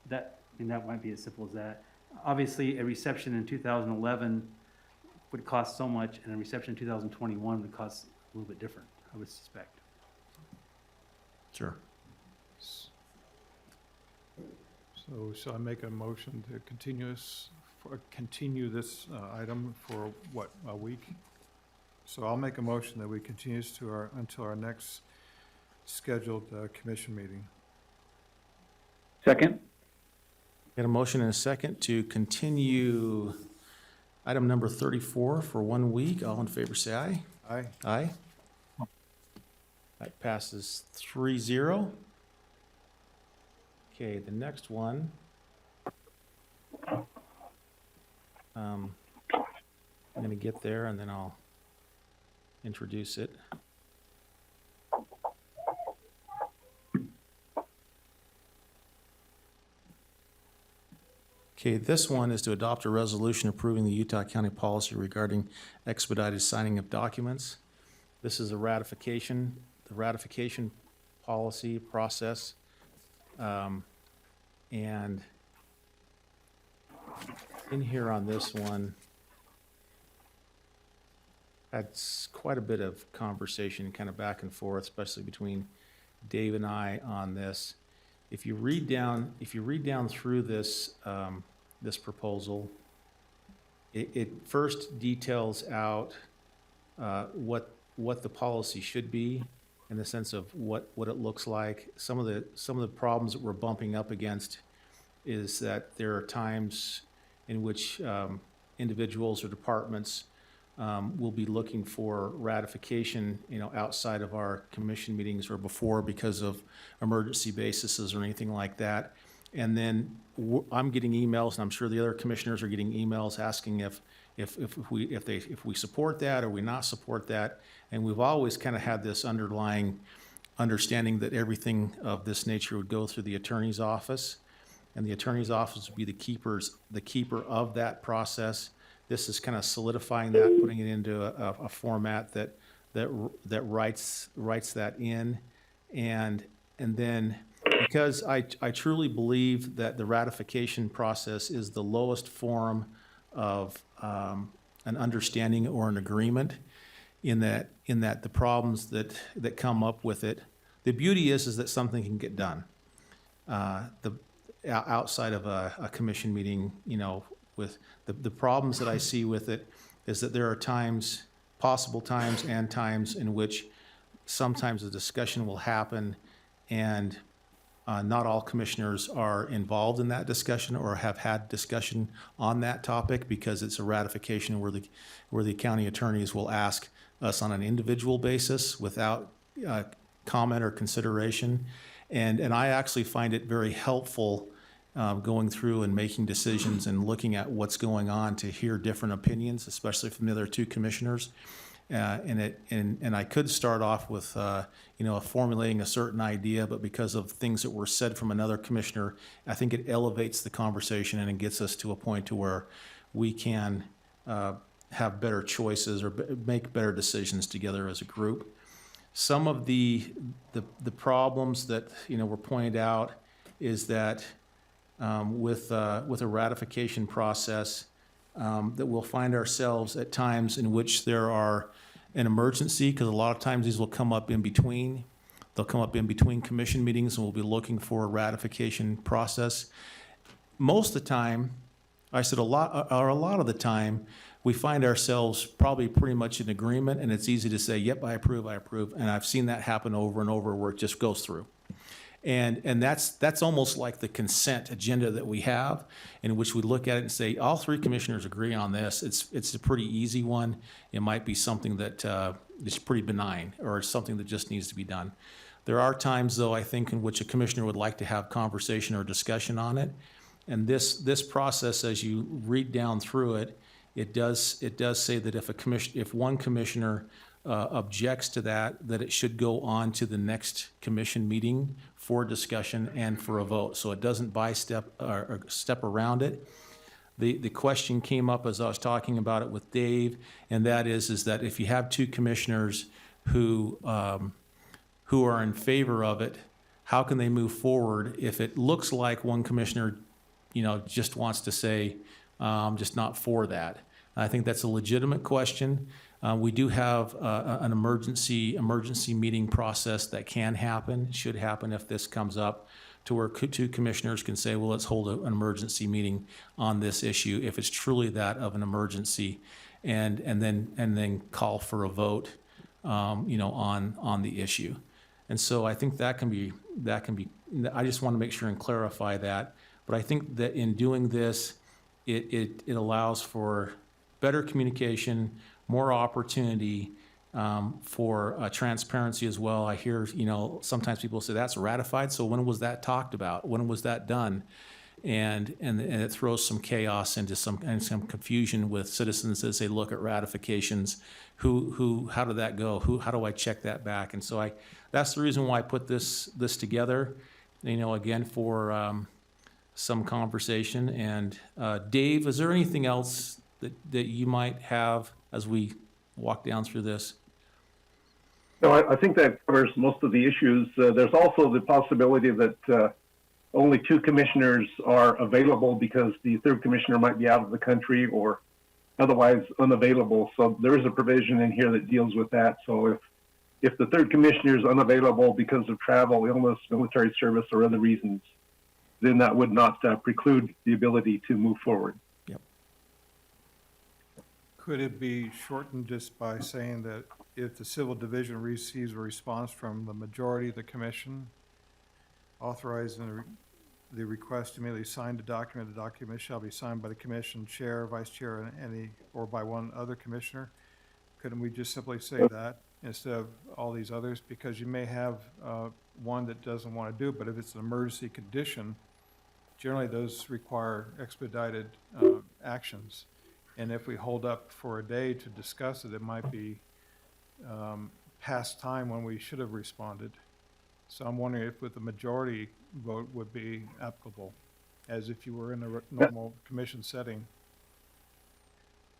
Speaker 12: That might be as simple as that. Obviously, a reception in 2011 would cost so much, and a reception in 2021 would cost a little bit different, I would suspect.
Speaker 1: Sure.
Speaker 5: So shall I make a motion to continue this item for what, a week? So I'll make a motion that we continue this until our next scheduled commission meeting.
Speaker 2: Second?
Speaker 1: Got a motion and a second to continue item number 34 for 1 week. All in favor, say aye.
Speaker 5: Aye.
Speaker 1: Aye. That passes 3-0. Okay, the next one. I'm going to get there and then I'll introduce it. Okay, this one is to adopt a resolution approving the Utah County policy regarding expedited signing of documents. This is a ratification, the ratification policy process. And in here on this one, had quite a bit of conversation kind of back and forth, especially between Dave and I on this. If you read down through this, this proposal, it first details out what the policy should be in the sense of what it looks like. Some of the problems that we're bumping up against is that there are times in which individuals or departments will be looking for ratification, outside of our commission meetings or before because of emergency basis or anything like that. And then I'm getting emails, and I'm sure the other commissioners are getting emails asking if we support that or we not support that. And we've always kind of had this underlying understanding that everything of this nature would go through the attorney's office, and the attorney's office would be the keeper of that process. This is kind of solidifying that, putting it into a format that writes that in, and then because I truly believe that the ratification process is the lowest form of an understanding or an agreement, in that the problems that come up with it, the beauty is that something can get done. Outside of a commission meeting, with the problems that I see with it is that there are possible times in which sometimes a discussion will happen and not all commissioners are involved in that discussion or have had discussion on that topic, because it's a ratification where the county attorneys will ask us on an individual basis without comment or consideration. And I actually find it very helpful going through and making decisions and looking at what's going on to hear different opinions, especially from the other two commissioners. And I could start off with formulating a certain idea, but because of things that were said from another commissioner, I think it elevates the conversation and it gets us to a point to where we can have better choices or make better decisions together as a group. some of the problems that, were pointed out is that with a ratification process, that we'll find ourselves at times in which there are an emergency, because a lot of times these will come up in between. They'll come up in between commission meetings, and we'll be looking for a ratification process. Most of the time, a lot of the time, we find ourselves probably pretty much in agreement, and it's easy to say, yep, I approve, and I've seen that happen over and over where it just goes through. And that's almost like the consent agenda that we have, in which we look at it and say, all three commissioners agree on this. It's a pretty easy one. It might be something that is pretty benign, or something that just needs to be done. There are times, though, I think, in which a commissioner would like to have conversation or discussion on it. And this process, as you read down through it, it does say that if one commissioner objects to that it should go on to the next commission meeting for discussion and for a vote. So it doesn't step around it. The question came up as I was talking about it with Dave, and that is that if you have two commissioners who are in favor of it, how can they move forward if it looks like one commissioner, just wants to say, just not for that? I think that's a legitimate question. We do have an emergency meeting process that can happen, should happen if this comes up, to where two commissioners can say, well, let's hold an emergency meeting on this issue if it's truly that of an emergency, and then call for a vote, on the issue. And so I think that can be. I just want to make sure and clarify that. But I think that in doing this, it allows for better communication, more opportunity for transparency as well. I hear, sometimes people say that's ratified. So when was that talked about? When was that done? And it throws some chaos into some confusion with citizens as they look at ratifications. How did that go? How do I check that back? And so that's the reason why I put this together, again, for some conversation. And Dave, is there anything else that you might have as we walk down through this?
Speaker 8: No, I think that covers most of the issues. There's also the possibility that only two commissioners are available because the third commissioner might be out of the country or otherwise unavailable. So there is a provision in here that deals with that. So if the third commissioner is unavailable because of travel, illness, military service, or other reasons, then that would not preclude the ability to move forward.
Speaker 1: Yep.
Speaker 5: Could it be shortened just by saying that if the civil division receives a response from the majority of the commission, authorizing the request to immediately sign the document shall be signed by the commission chair, vice chair, or by one other commissioner? Couldn't we just simply say that instead of all these others? Because you may have one that doesn't want to do it, but if it's an emergency condition, generally those require expedited actions. And if we hold up for a day to discuss it, it might be past time when we should have responded. So I'm wondering if with the majority vote would be applicable, as if you were in a normal commission setting.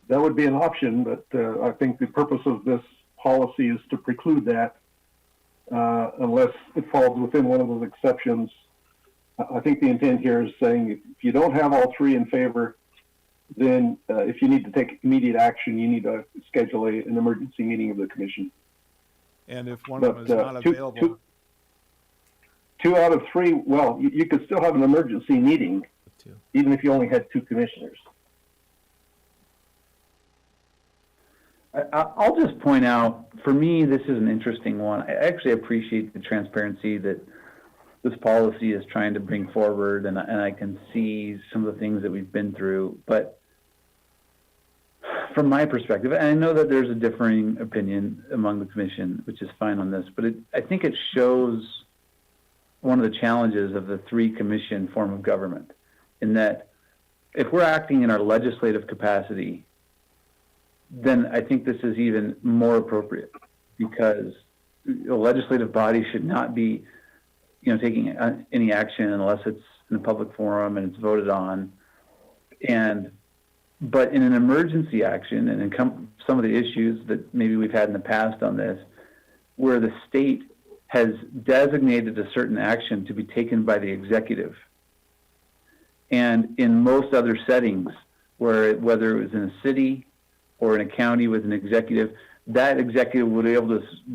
Speaker 8: That would be an option, but I think the purpose of this policy is to preclude that unless it falls within one of those exceptions. I think the intent here is saying if you don't have all three in favor, then if you need to take immediate action, you need to schedule an emergency meeting of the commission.
Speaker 5: And if one of them is not available...
Speaker 8: Two out of three, well, you could still have an emergency meeting, even if you only had two commissioners.
Speaker 2: I'll just point out, for me, this is an interesting one. I actually appreciate the transparency that this policy is trying to bring forward, and I can see some of the things that we've been through. But from my perspective, and I know that there's a differing opinion among the commission, which is fine on this, but I think it shows one of the challenges of the three commission form of government, in that if we're acting in our legislative capacity, then I think this is even more appropriate, because the legislative body should not be, taking any action unless it's in a public forum and it's voted on. But in an emergency action, and in some of the issues that maybe we've had in the past on this, where the state has designated a certain action to be taken by the executive. And in most other settings, whether it was in a city or in a county with an executive, that executive would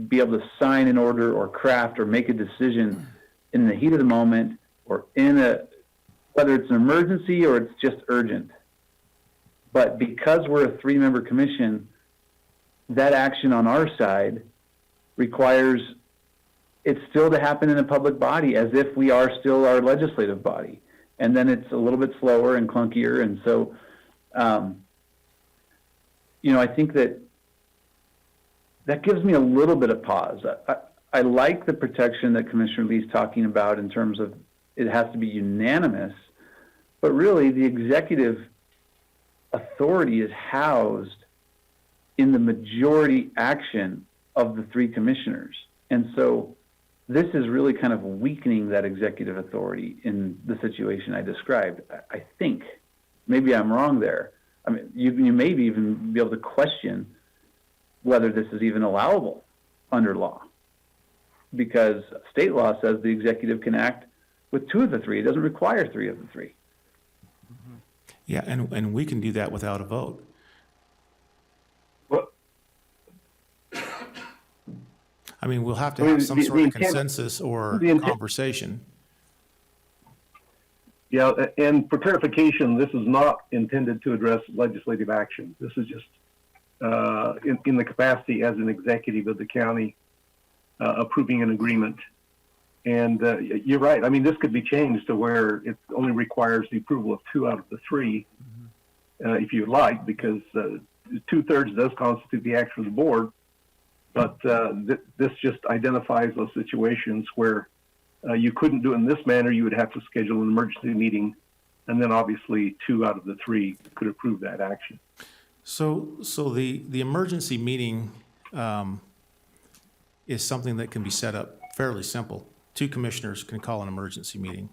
Speaker 2: be able to sign an order or craft or make a decision in the heat of the moment, or whether it's an emergency or it's just urgent. But because we're a 3-member commission, that action on our side requires it still to happen in a public body, as if we are still our legislative body. And then it's a little bit slower and clunkier. And so, I think that gives me a little bit of pause. I like the protection that Commissioner Lee's talking about in terms of it has to be unanimous, but really the executive authority is housed in the majority action of the 3 commissioners. And so this is really kind of weakening that executive authority in the situation I described. I think, maybe I'm wrong there. I mean, you may even be able to question whether this is even allowable under law, because state law says the executive can act with 2 of the 3. It doesn't require 3 of the 3.
Speaker 1: Yeah, and we can do that without a vote.
Speaker 8: Well,
Speaker 1: I mean, we'll have to have some sort of consensus or conversation.
Speaker 8: Yeah, and for clarification, this is not intended to address legislative action. This is just in the capacity as an executive of the county approving an agreement. And you're right. I mean, this could be changed to where it only requires the approval of 2 out of the 3, if you'd like, because 2/3 does constitute the action of the board. But this just identifies those situations where you couldn't do it in this manner. You would have to schedule an emergency meeting, and then obviously 2 out of the 3 could approve that action.
Speaker 1: So the emergency meeting is something that can be set up fairly simple. 2 commissioners can call an emergency meeting,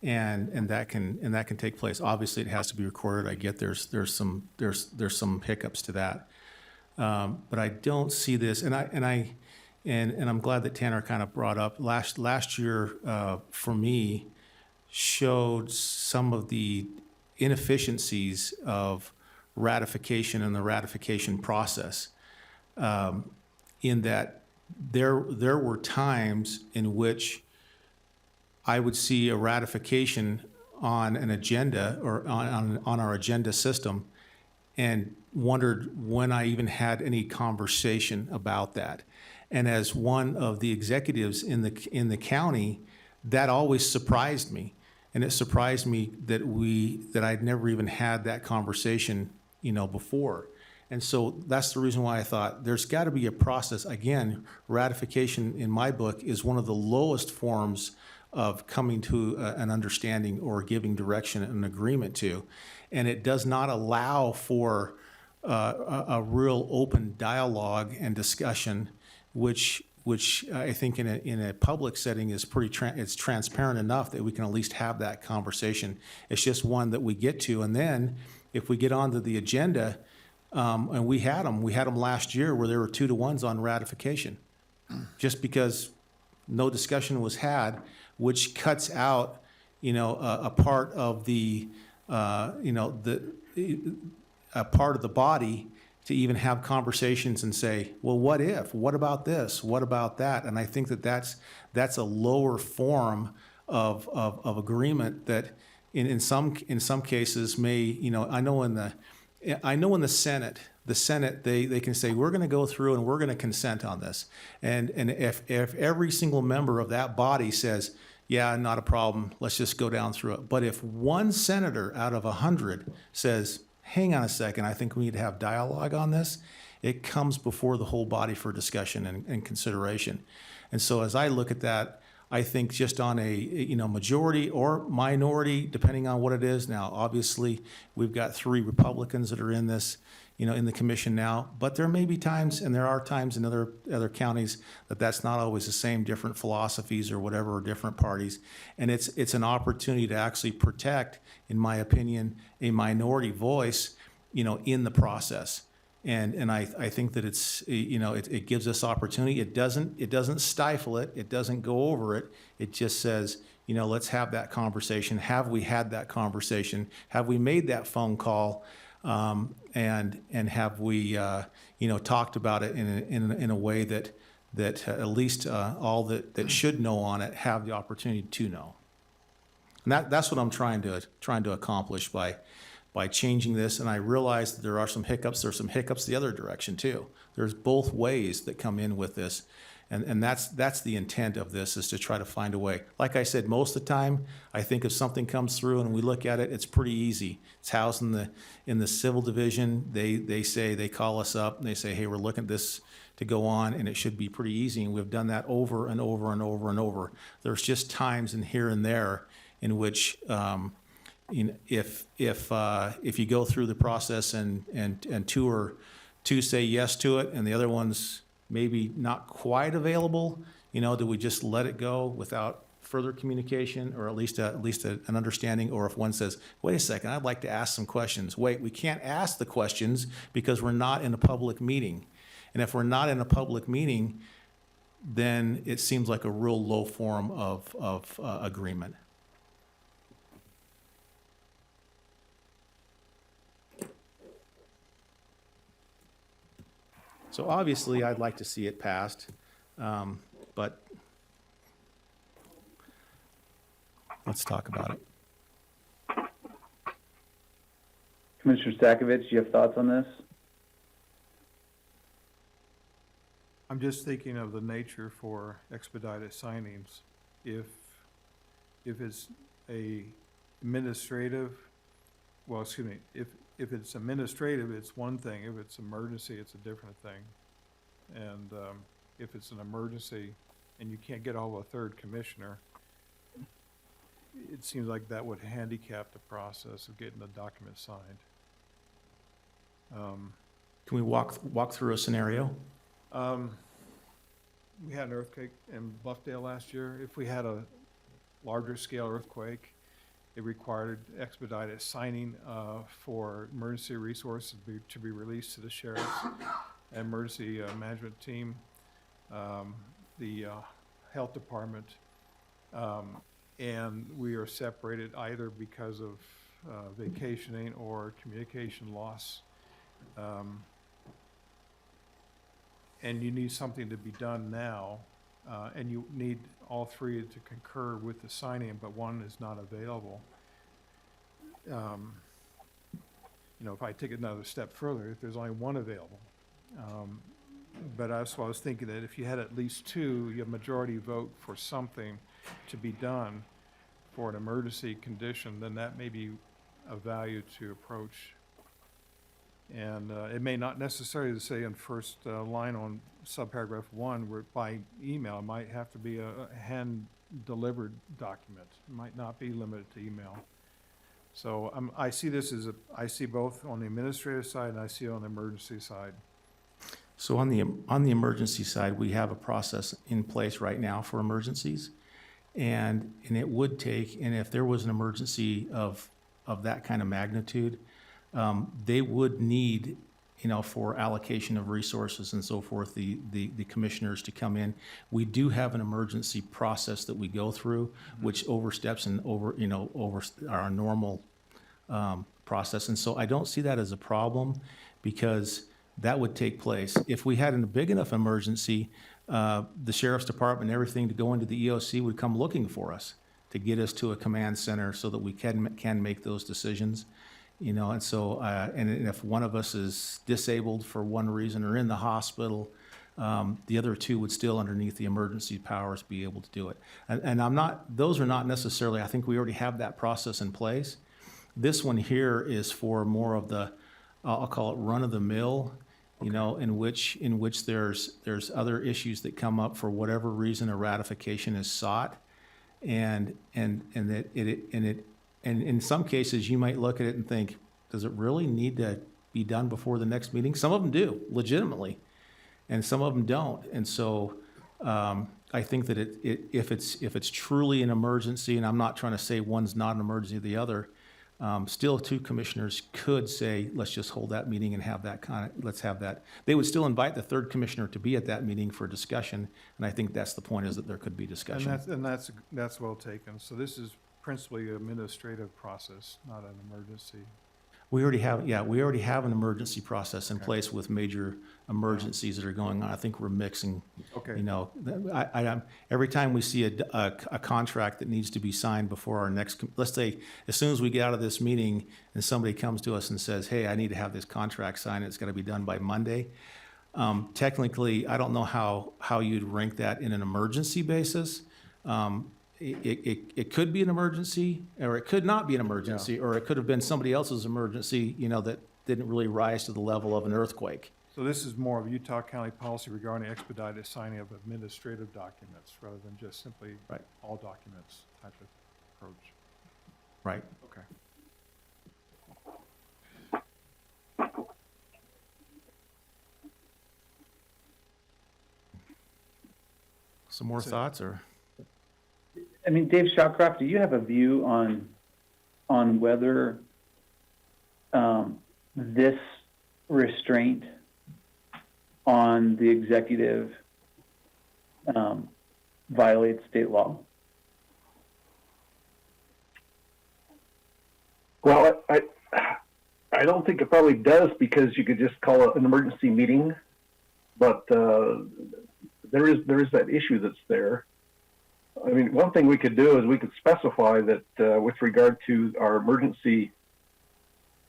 Speaker 1: and that can take place. Obviously, it has to be recorded. I get there's some hiccups to that, but I don't see this. And I'm glad that Tanner kind of brought up last year for me showed some of the inefficiencies of ratification and the ratification process, in that there were times in which I would see a ratification on an agenda or on our agenda system and wondered when I even had any conversation about that. And as one of the executives in the county, that always surprised me. And it surprised me that I'd never even had that conversation, before. And so that's the reason why I thought there's got to be a process. Again, ratification in my book is one of the lowest forms of coming to an understanding or giving direction and agreement to. And it does not allow for a real open dialogue and discussion, which I think in a public setting is it's transparent enough that we can at least have that conversation. It's just one that we get to. And then if we get onto the agenda, and we had them last year where there were 2-to-1s on ratification, just because no discussion was had, which cuts out, a part of the, a part of the body to even have conversations and say, well, what if? What about this? What about that? And I think that's a lower form of agreement that in some cases may, I know in the Senate, they can say, we're going to go through and we're going to consent on this. And if every single member of that body says, yeah, not a problem, let's just go down through it. But if one senator out of 100 says, hang on a second, I think we need to have dialogue on this, it comes before the whole body for discussion and consideration. And so as I look at that, I think just on a majority or minority, depending on what it is. Now, obviously, we've got 3 Republicans that are in this, in the commission now. But there may be times, and there are times in other counties that's not always the same, different philosophies or whatever, or different parties. And it's an opportunity to actually protect, in my opinion, a minority voice, in the process. And I think that it's, it gives us opportunity. It doesn't stifle it. It doesn't go over it. It just says, let's have that conversation. Have we had that conversation? Have we made that phone call? And have we, talked about it in a way that at least all that should know on it have the opportunity to know. And that's what I'm trying to accomplish by changing this. And I realize that there are some hiccups. There's some hiccups the other direction too. There's both ways that come in with this. And that's the intent of this, is to try to find a way. Like I said, most of the time, I think if something comes through and we look at it, it's pretty easy. It's housed in the civil division. They call us up and they say, hey, we're looking at this to go on, and it should be pretty easy. And we've done that over and over and over and over. There's just times in here and there in which, if you go through the process and two say yes to it and the other one's maybe not quite available, do we just let it go without further communication, or at least an understanding? Or if one says, wait a second, I'd like to ask some questions. Wait, we can't ask the questions because we're not in a public meeting. And if we're not in a public meeting, then it seems like a real low form of agreement. So obviously, I'd like to see it passed, but let's talk about it.
Speaker 2: Commissioner Stakovich, do you have thoughts on this?
Speaker 5: I'm just thinking of the nature for expedited signings. If it's a administrative, well, excuse me, if it's administrative, it's one thing. If it's emergency, it's a different thing. And if it's an emergency and you can't get all of a third commissioner, it seems like that would handicap the process of getting the document signed.
Speaker 1: Can we walk through a scenario?
Speaker 5: We had an earthquake in Bluffdale last year. If we had a larger scale earthquake, it required expedited signing for emergency resources to be released to the sheriff's emergency management team, the health department, and we are separated either because of vacationing or communication loss. And you need something to be done now, and you need all three to concur with the signing, but one is not available. If I take it another step further, if there's only one available. But I was thinking that if you had at least two, you have majority vote for something to be done for an emergency condition, then that may be a value to approach. And it may not necessarily say in first line on subparagraph 1 where by email. It might have to be a hand-delivered document. It might not be limited to email. So I see this as I see both on the administrative side and I see it on the emergency side.
Speaker 1: So on the emergency side, we have a process in place right now for emergencies, and it would take, and if there was an emergency of that kind of magnitude, they would need, for allocation of resources and so forth, the commissioners to come in. We do have an emergency process that we go through, which oversteps and over our normal process. And so I don't see that as a problem, because that would take place. If we had a big enough emergency, the sheriff's department and everything to go into the EOC would come looking for us to get us to a command center so that we can make those decisions. And so, and if one of us is disabled for one reason or in the hospital, the other two would still, underneath the emergency powers, be able to do it. And those are not necessarily, I think we already have that process in place. This one here is for more of the, I'll call it run-of-the-mill, in which there's other issues that come up for whatever reason a ratification is sought, and in some cases you might look at it and think, does it really need to be done before the next meeting? Some of them do, legitimately, and some of them don't. And so I think that if it's truly an emergency, and I'm not trying to say one's not an emergency or the other, still two commissioners could say, let's just hold that meeting and have that let's have that. They would still invite the third commissioner to be at that meeting for discussion, and I think that's the point, is that there could be
Speaker 5: And
Speaker 1: discussion.
Speaker 5: that's well taken. So this is principally an administrative process, not an emergency.
Speaker 1: We already have an emergency process in place with major emergencies that are going on. I think we're mixing,
Speaker 5: Okay.
Speaker 1: you know, every time we see a contract that needs to be signed before our next, let's say, as soon as we get out of this meeting and somebody comes to us and says, hey, I need to have this contract signed, it's gotta be done by Monday. Technically, I don't know how you'd rank that in an emergency basis. It could be an emergency, or it could not be an emergency, or it could have been somebody else's emergency, you know, that didn't really rise to the level of an earthquake.
Speaker 5: So this is more of Utah County policy regarding expedited signing of administrative documents rather than just simply
Speaker 1: Right.
Speaker 5: all documents type of approach.
Speaker 1: Right.
Speaker 5: Okay.
Speaker 1: Some more thoughts, or?
Speaker 2: I mean, Dave Shawcroft, do you have a view on whether this restraint on the executive violates state law?
Speaker 8: Well, I don't think it probably does, because you could just call it an emergency meeting, but there is that issue that's there. I mean, one thing we could do is we could specify that with regard to our emergency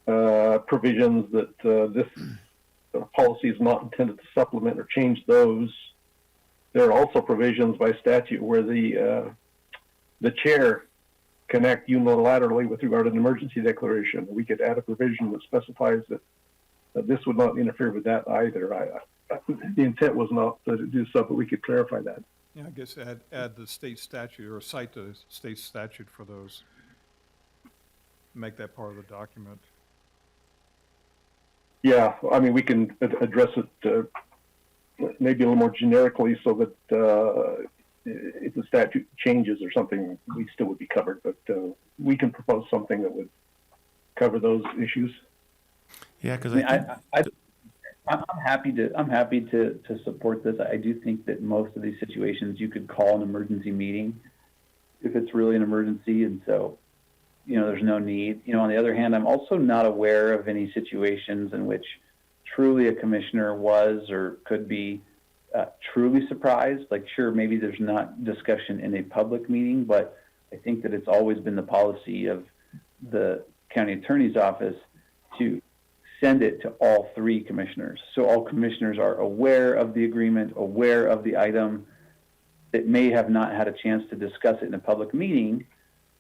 Speaker 8: provisions, that this policy is not intended to supplement or change those. There are also provisions by statute where the chair can act unilaterally with regard to an emergency declaration. We could add a provision that specifies that this would not interfere with that either. The intent was not to do so, but we could clarify that.
Speaker 5: Yeah, I guess add the state statute, or cite the state statute for those. Make that part of the document.
Speaker 8: Yeah, I mean, we can address it maybe a little more generically, so that if the statute changes or something, we still would be covered. But we can propose something that would cover those issues.
Speaker 1: Yeah, because
Speaker 2: I'm happy to support this. I do think that most of these situations you could call an emergency meeting if it's really an emergency, and so, you know, there's no need. You know, on the other hand, I'm also not aware of any situations in which truly a commissioner was or could be truly surprised. Like, sure, maybe there's not discussion in a public meeting, but I think that it's always been the policy of the county attorney's office to send it to all three commissioners. So all commissioners are aware of the agreement, aware of the item, that may have not had a chance to discuss it in a public meeting,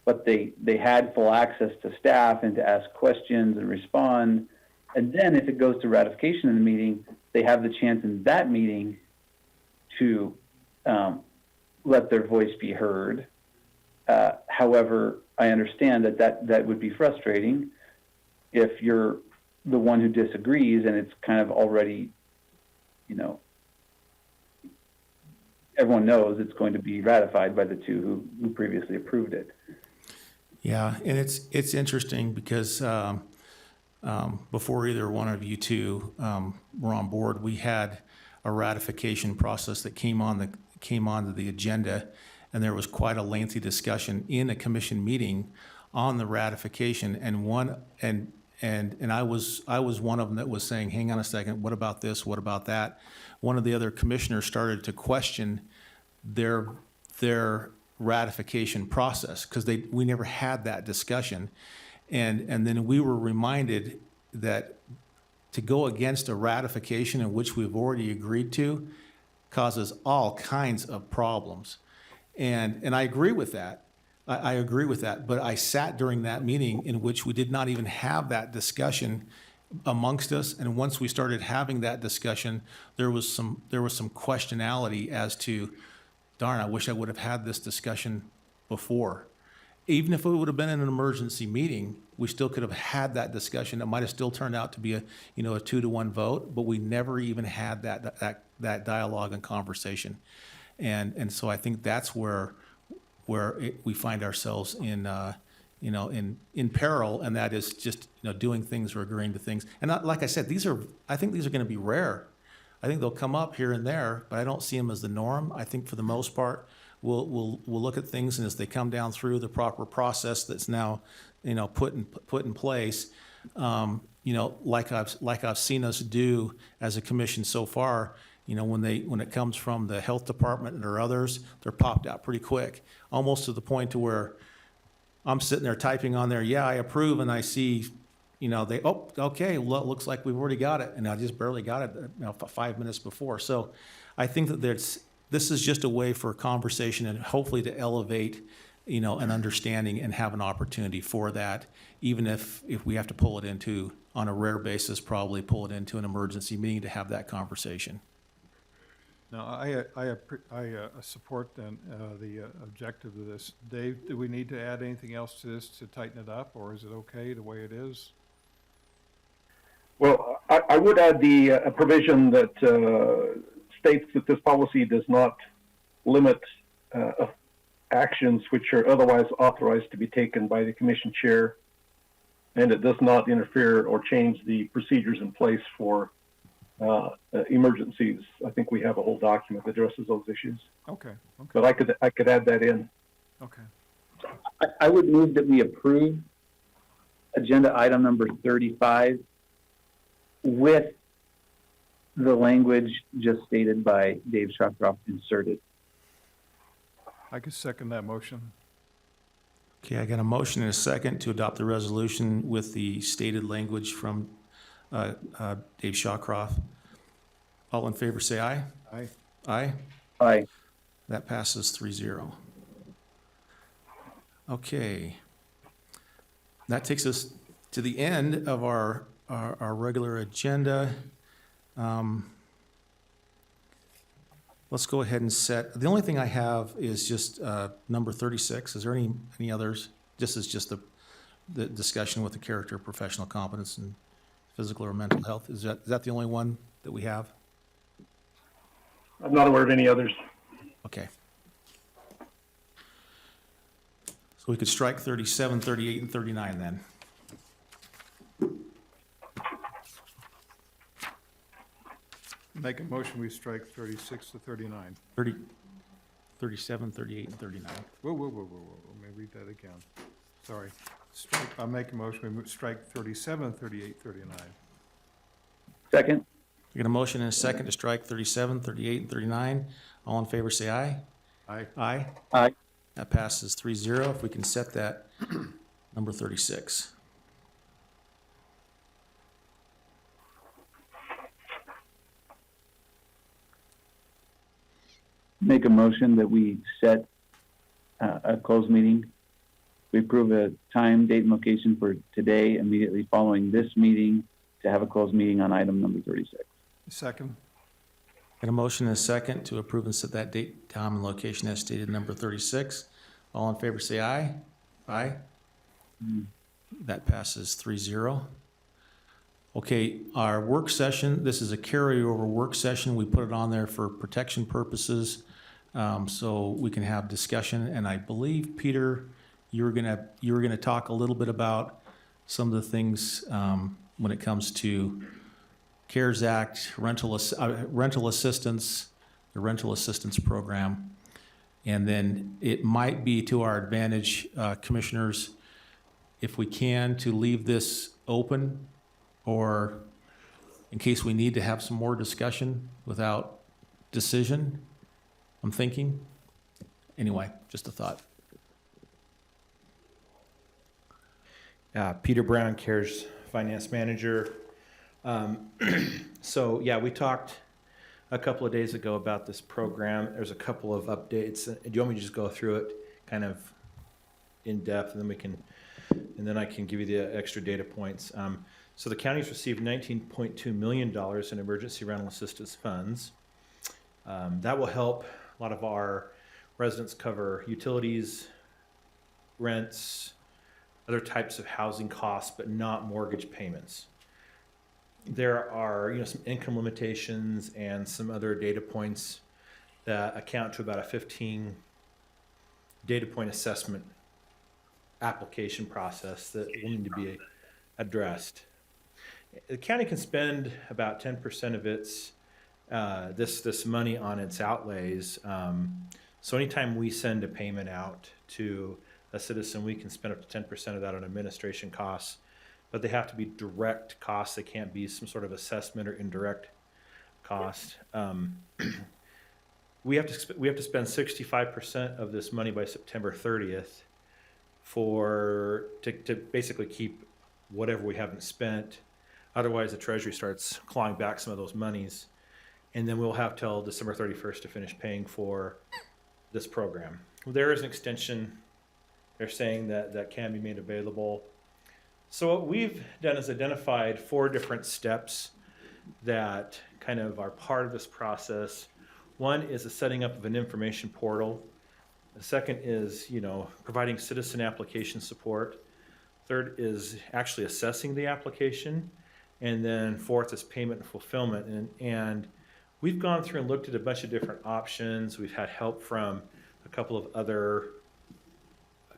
Speaker 2: but they had full access to staff and to ask questions and respond. And then if it goes to ratification in the meeting, they have the chance in that meeting to let their voice be heard. However, I understand that would be frustrating if you're the one who disagrees and it's kind of already, you know, everyone knows it's going to be ratified by the two who previously approved it.
Speaker 1: Yeah, and it's interesting because before either one of you two were on board, we had a ratification process that came onto the agenda, and there was quite a lengthy discussion in a commission meeting on the ratification. And I was one of them that was saying, hang on a second, what about this? What about that? One of the other commissioners started to question their ratification process, because we never had that discussion. And then we were reminded that to go against a ratification in which we've already agreed to causes all kinds of problems. And I agree with that. I agree with that, but I sat during that meeting in which we did not even have that discussion amongst us. And once we started having that discussion, there was some questionality as to, darn, I wish I would have had this discussion before. Even if it would have been in an emergency meeting, we still could have had that discussion. It might have still turned out to be a 2-1 vote, but we never even had that dialogue and conversation. And so I think that's where we find ourselves in in peril, and that is just, doing things or agreeing to things. And like I said, I think these are going to be rare. I think they'll come up here and there, but I don't see them as the norm. I think for the most part, we'll look at things, and as they come down through the proper process that's now, put in place, like I've seen us do as a commission so far, when it comes from the health department or others, they're popped out pretty quick, almost to the point to where I'm sitting there typing on there, yeah, I approve, and I see, okay, well, it looks like we've already got it, and I just barely got it, 5 minutes before. So I think that this is just a way for conversation and hopefully to elevate, an understanding and have an opportunity for that, even if we have to pull it into, on a rare basis, probably pull it into an emergency meeting to have that conversation.
Speaker 5: No, I support then, the objective of this. Dave, do we need to add anything else to this to tighten it up, or is it okay the way it is?
Speaker 8: Well, I would add a provision that states that this policy does not limit actions which are otherwise authorized to be taken by the commission chair, and it does not interfere or change the procedures in place for emergencies. I think we have a whole document that addresses those issues.
Speaker 5: Okay.
Speaker 8: But I could add that in.
Speaker 5: Okay.
Speaker 2: I would move that we approve agenda item number 35 with the language just stated by Dave Shawcroft inserted.
Speaker 5: I could second that motion.
Speaker 1: Okay, I got a motion and a second to adopt the resolution with the stated language from Dave Shawcroft. All in favor, say aye.
Speaker 5: Aye.
Speaker 1: Aye.
Speaker 2: Aye.
Speaker 1: That passes 3-0. Okay. That takes us to the end of our regular agenda. Let's go ahead and set, the only thing I have is just number 36. Is there any others? This is just the discussion with the character of professional competence and physical or mental health. Is that the only one that we have?
Speaker 8: I'm not aware of any others.
Speaker 1: Okay. So we could strike 37, 38, and 39 then.
Speaker 5: Make a motion, we strike 36 to 39.
Speaker 1: 37, 38, and 39.
Speaker 5: Whoa. Let me read that again. Sorry. I'll make a motion, we strike 37, 38, 39.
Speaker 2: Second.
Speaker 1: We got a motion and a second to strike 37, 38, and 39. All in favor, say aye.
Speaker 5: Aye.
Speaker 1: Aye.
Speaker 2: Aye.
Speaker 1: That passes 3-0. If we can set that number 36.
Speaker 2: Make a motion that we set a closed meeting. We approve a time, date, and location for today, immediately following this meeting, to have a closed meeting on item number 36.
Speaker 5: Second.
Speaker 1: Got a motion and a second to approve and set that date, time, and location as stated, number 36. All in favor, say aye. Aye. That passes 3-0. Okay, our work session, this is a carryover work session. We put it on there for protection purposes, so we can have discussion. And I believe, Peter, you were gonna talk a little bit about some of the things when it comes to CARES Act, rental assistance, the rental assistance program. And then it might be to our advantage, commissioners, if we can, to leave this open, or in case we need to have some more discussion without decision, I'm thinking. Anyway, just a thought.
Speaker 4: Peter Brown, CARES Finance Manager. So, yeah, we talked a couple of days ago about this program. There's a couple of updates. Do you want me to just go through it kind of in depth, and then I can give you the extra data points. So the county's received $19.2 million in emergency rental assistance funds. That will help a lot of our residents cover utilities, rents, other types of housing costs, but not mortgage payments. There are, some income limitations and some other data points that account to about a 15 data point assessment application process that will need to be addressed. The county can spend about 10% of its this money on its outlays. So anytime we send a payment out to a citizen, we can spend up to 10% of that on administration costs, but they have to be direct costs. They can't be some sort of assessment or indirect cost. We have to spend 65% of this money by September 30th to basically keep whatever we haven't spent. Otherwise, the Treasury starts clawing back some of those monies, and then we'll have till December 31st to finish paying for this program. There is an extension. They're saying that can be made available. So what we've done is identified 4 different steps that kind of are part of this process. One is the setting up of an information portal. The second is, providing citizen application support. Third is actually assessing the application. And then fourth is payment and fulfillment. And we've gone through and looked at a bunch of different options. We've had help from a couple of other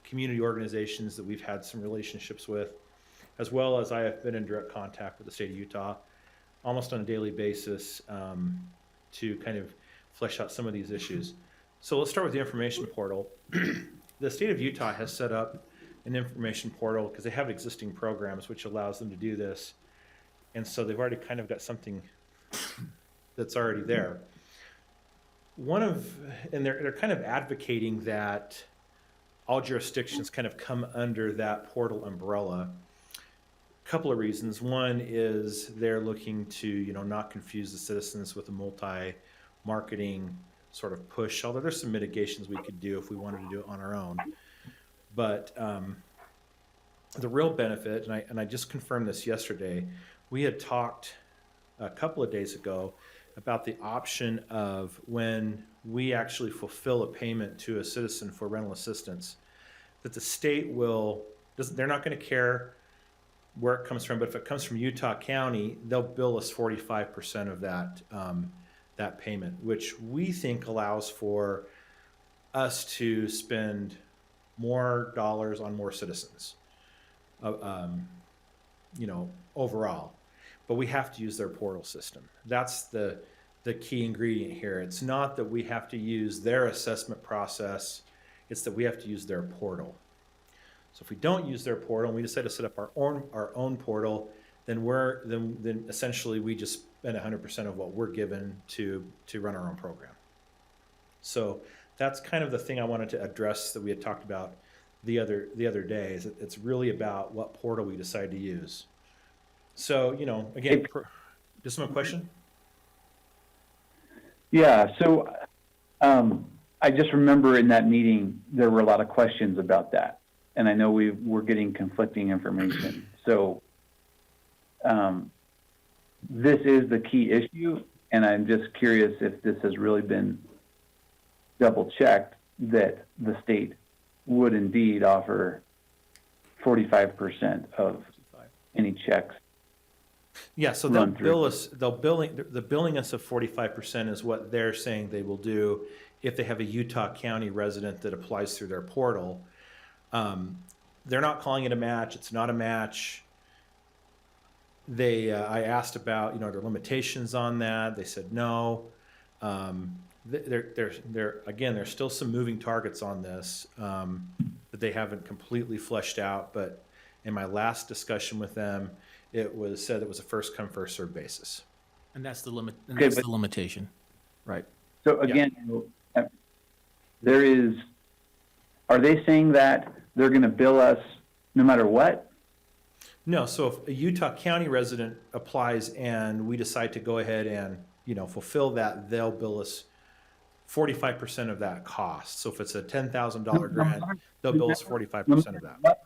Speaker 4: community organizations that we've had some relationships with, as well as I have been in direct contact with the state of Utah almost on a daily basis to kind of flesh out some of these issues. So let's start with the information portal. The state of Utah has set up an information portal because they have existing programs which allows them to do this. And so they've already kind of got something that's already there. And they're kind of advocating that all jurisdictions kind of come under that portal umbrella. A couple of reasons. One is they're looking to, not confuse the citizens with a multi-marketing sort of push, although there's some mitigations we could do if we wanted to do it on our own. But the real benefit, and I just confirmed this yesterday, we had talked a couple of days ago about the option of when we actually fulfill a payment to a citizen for rental assistance, that the state they're not going to care where it comes from, but if it comes from Utah County, they'll bill us 45% of that payment, which we think allows for us to spend more dollars on more citizens, overall. But we have to use their portal system. That's the key ingredient here. It's not that we have to use their assessment process, it's that we have to use their portal. So if we don't use their portal and we decide to set up our own portal, then essentially we just spend 100% of what we're given to run our own program. So that's kind of the thing I wanted to address that we had talked about the other day. Is it's really about what portal we decide to use. So again, just one question.
Speaker 2: Yeah. So I just remember in that meeting there were a lot of questions about that, and I know we're getting conflicting information. So this is the key issue, and I'm just curious if this has really been double checked that the state would indeed offer 45% of any checks.
Speaker 4: Yeah, so they'll billing us of 45% is what they're saying they will do if they have a Utah County resident that applies through their portal. They're not calling it a match. It's not a match. I asked about, are there limitations on that? They said no. There's still some moving targets on this that they haven't completely fleshed out. But in my last discussion with them, it was said it was a first come first served basis.
Speaker 1: And that's the limit. And
Speaker 2: Okay,
Speaker 1: that's
Speaker 2: but-
Speaker 1: the limitation, right?
Speaker 2: So again, are they saying that they're going to bill us no matter what?
Speaker 4: No, so if a Utah County resident applies and we decide to go ahead and, fulfill that, they'll bill us 45% of that cost. So if it's a $10,000 grant, they'll bill us 45% of that.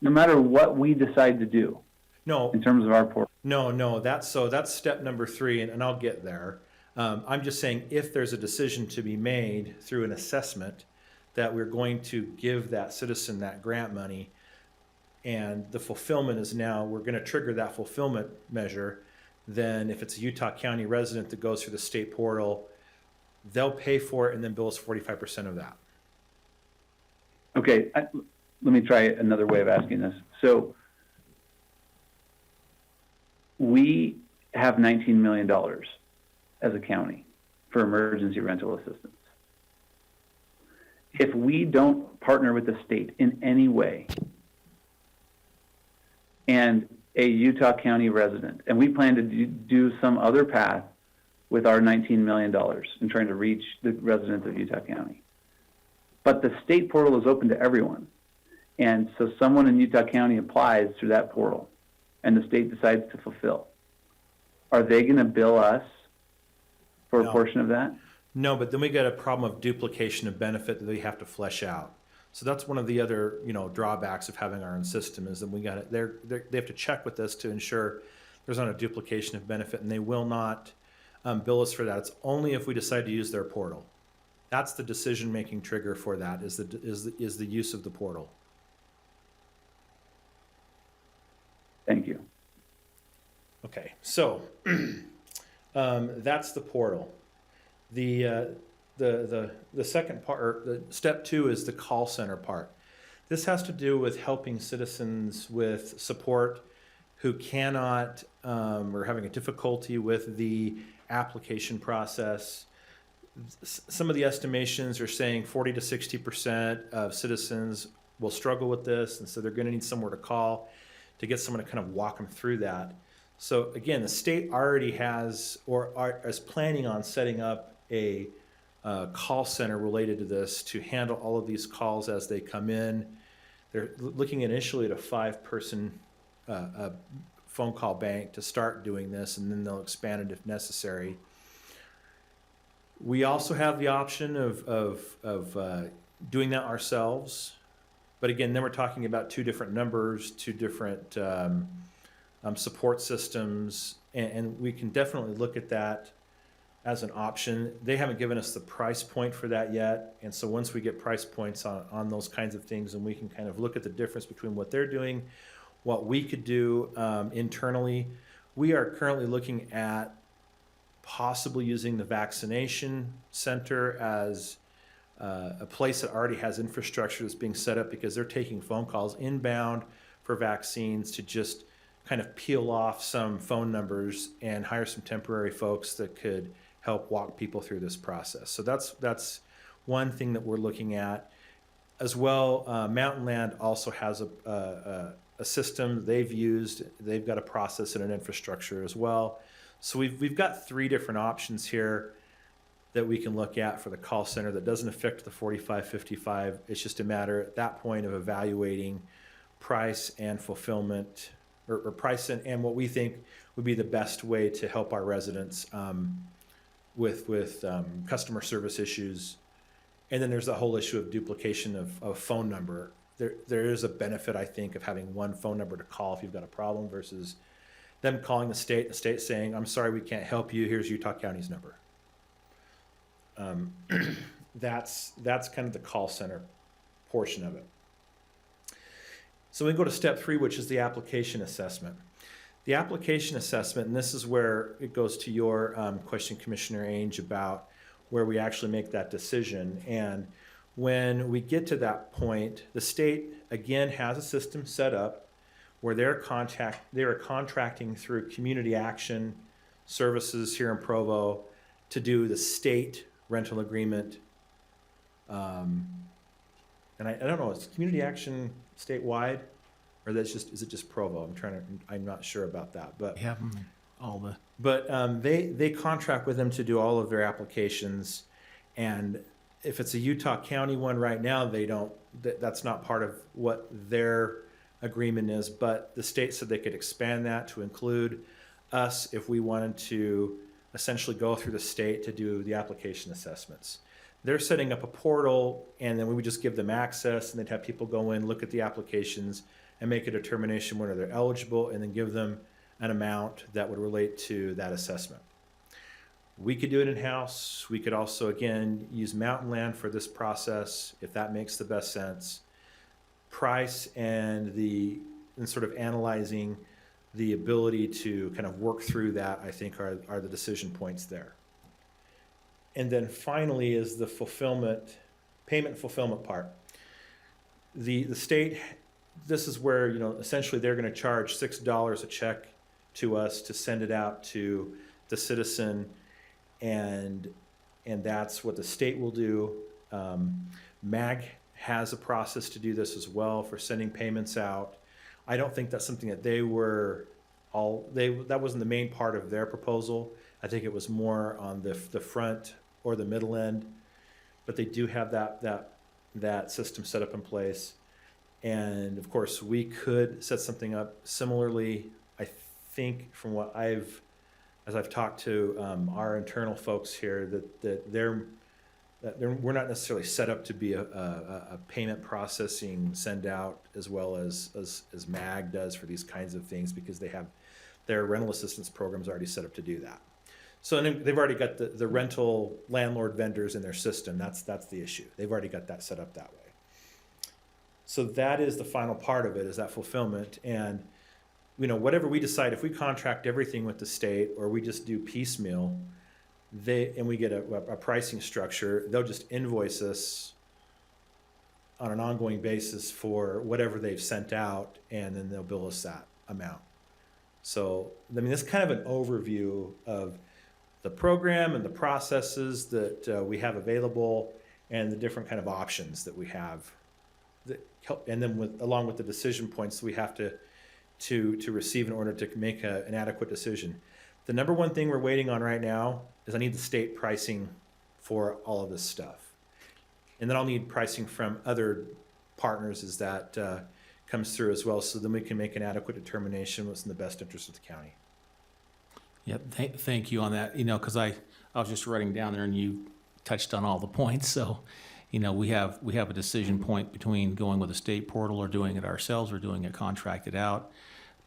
Speaker 2: No matter what we decide to do
Speaker 4: No,
Speaker 2: in terms of our portal.
Speaker 4: no, that's step number 3, and I'll get there. I'm just saying if there's a decision to be made through an assessment that we're going to give that citizen that grant money, and the fulfillment is now, we're going to trigger that fulfillment measure, then if it's a Utah County resident that goes through the state portal, they'll pay for it and then bill us 45% of that.
Speaker 2: Okay, let me try another way of asking this. So we have $19 million as a county for emergency rental assistance. If we don't partner with the state in any way, and a Utah County resident, and we plan to do some other path with our $19 million in trying to reach the residents of Utah County. But the state portal is open to everyone. And so someone in Utah County applies through that portal, and the state decides to fulfill. Are they going to bill us for a portion of that?
Speaker 4: No, but then we get a problem of duplication of benefit that we have to flesh out. So that's one of the other, drawbacks of having our own system is that they have to check with us to ensure there's not a duplication of benefit, and they will not bill us for that. It's only if we decide to use their portal. That's the decision-making trigger for that is the use of the portal.
Speaker 2: Thank you.
Speaker 4: Okay, so that's the portal. The second part, or the step 2, is the call center part. This has to do with helping citizens with support who cannot or having a difficulty with the application process. Some of the estimations are saying 40 to 60% of citizens will struggle with this, and so they're going to need somewhere to call to get someone to kind of walk them through that. So again, the state already has or is planning on setting up a call center related to this to handle all of these calls as they come in. They're looking initially at a 5-person phone call bank to start doing this, and then they'll expand it if necessary. We also have the option of doing that ourselves. But again, then we're talking about 2 different numbers, 2 different support systems, and we can definitely look at that as an option. They haven't given us the price point for that yet, and so once we get price points on those kinds of things, and we can kind of look at the difference between what they're doing, what we could do internally. We are currently looking at possibly using the vaccination center as a place that already has infrastructure that's being set up, because they're taking phone calls inbound for vaccines to just kind of peel off some phone numbers and hire some temporary folks that could help walk people through this process. So that's one thing that we're looking at. As well, Mountain Land also has a system they've used. They've got a process and an infrastructure as well. So we've got 3 different options here that we can look at for the call center that doesn't affect the 45-55. It's just a matter at that point of evaluating price and fulfillment, or price and what we think would be the best way to help our residents with customer service issues. And then there's the whole issue of duplication of phone number. There is a benefit, I think, of having one phone number to call if you've got a problem versus them calling the state saying, "I'm sorry, we can't help you. Here's Utah County's number." That's kind of the call center portion of it. So we go to step 3, which is the application assessment. The application assessment, and this is where it goes to your question, Commissioner Ainge, about where we actually make that decision. And when we get to that point, the state, again, has a system set up where they are contracting through Community Action Services here in Provo to do the state rental agreement. And I don't know, is Community Action statewide, or is it just Provo? I'm not sure about that, but
Speaker 1: We have them all the.
Speaker 4: But they contract with them to do all of their applications, and if it's a Utah County one right now, that's not part of what their agreement is. But the state said they could expand that to include us if we wanted to essentially go through the state to do the application assessments. They're setting up a portal, and then we would just give them access, and they'd have people go in, look at the applications, and make a determination whether they're eligible, and then give them an amount that would relate to that assessment. We could do it in-house. We could also, again, use Mountain Land for this process, if that makes the best sense. Price and sort of analyzing the ability to kind of work through that, I think, are the decision points there. And then finally is the payment fulfillment part. the state, this is where, essentially they're gonna charge $6 a check to us to send it out to the citizen, and that's what the state will do. MAG has a process to do this as well for sending payments out. I don't think that's something that that wasn't the main part of their proposal. I think it was more on the front or the middle end, but they do have that system set up in place. And of course, we could set something up similarly. I think from what as I've talked to our internal folks here, that we're not necessarily set up to be a payment processing send out as well as MAG does for these kinds of things, because they have their rental assistance programs already set up to do that. So they've already got the rental landlord vendors in their system. That's the issue. They've already got that set up that way. So that is the final part of it, is that fulfillment. And whatever we decide, if we contract everything with the state or we just do piecemeal, and we get a pricing structure, they'll just invoice us on an ongoing basis for whatever they've sent out, and then they'll bill us that amount. So, that's kind of an overview of the program and the processes that we have available, and the different kind of options that we have that help, and then along with the decision points we have to receive in order to make an adequate decision. The number one thing we're waiting on right now is I need the state pricing for all of this stuff. And then I'll need pricing from other partners as that comes through as well, so then we can make an adequate determination what's in the best interest of the county.
Speaker 1: Yeah, thank you on that, because I was just writing down there and you touched on all the points. So, we have a decision point between going with a state portal or doing it ourselves or doing it contracted out.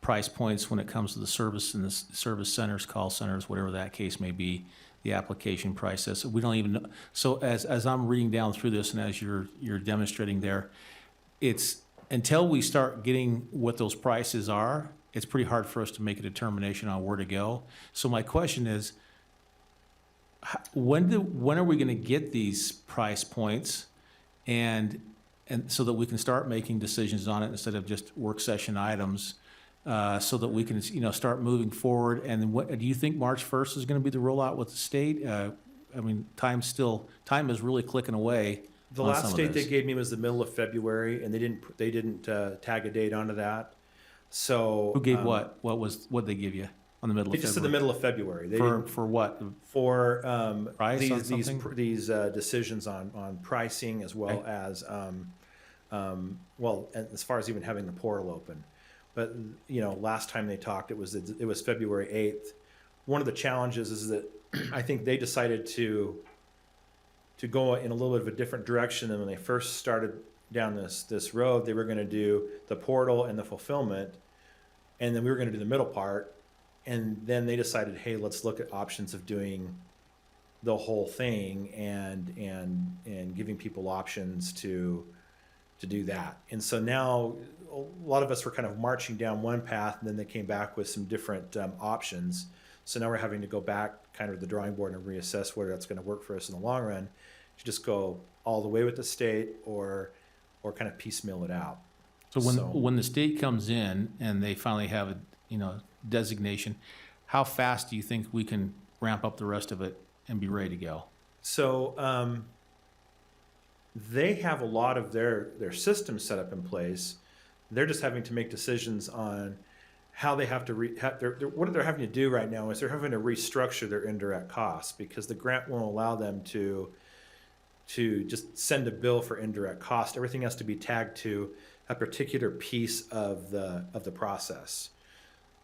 Speaker 1: Price points when it comes to the service and the service centers, call centers, whatever that case may be, the application process. We don't even know. So as I'm reading down through this and as you're demonstrating there, it's until we start getting what those prices are, it's pretty hard for us to make a determination on where to go. So my question is, when are we going to get these price points, and so that we can start making decisions on it instead of just work session items, so that we can start moving forward? And then what do you think March 1st is going to be the rollout with the state? Time is really clicking away.
Speaker 4: The last date they gave me was the middle of February, and they didn't tag a date onto that. So
Speaker 1: who gave what? What they give you on the middle of February?
Speaker 4: They just said the middle of February.
Speaker 1: For what?
Speaker 4: For
Speaker 1: Price on
Speaker 4: these decisions on pricing, as well as as far as even having the portal open. But last time they talked, it was February 8th. One of the challenges is that I think they decided to go in a little bit of a different direction than when they first started down this road. They were going to do the portal and the fulfillment, and then we were going to do the middle part. And then they decided, hey, let's look at options of doing the whole thing and giving people options to do that. And so now a lot of us were kind of marching down one path, and then they came back with some different options. So now we're having to go back kind of to the drawing board and reassess whether that's going to work for us in the long run, to just go all the way with the state or kind of piecemeal it out.
Speaker 1: So when the state comes in and they finally have a designation, how fast do you think we can ramp up the rest of it and be ready to go?
Speaker 4: So they have a lot of their systems set up in place. They're just having to make decisions on how they have to what they're having to do right now is they're having to restructure their indirect costs, because the grant won't allow them to just send a bill for indirect cost. Everything has to be tagged to a particular piece of the process.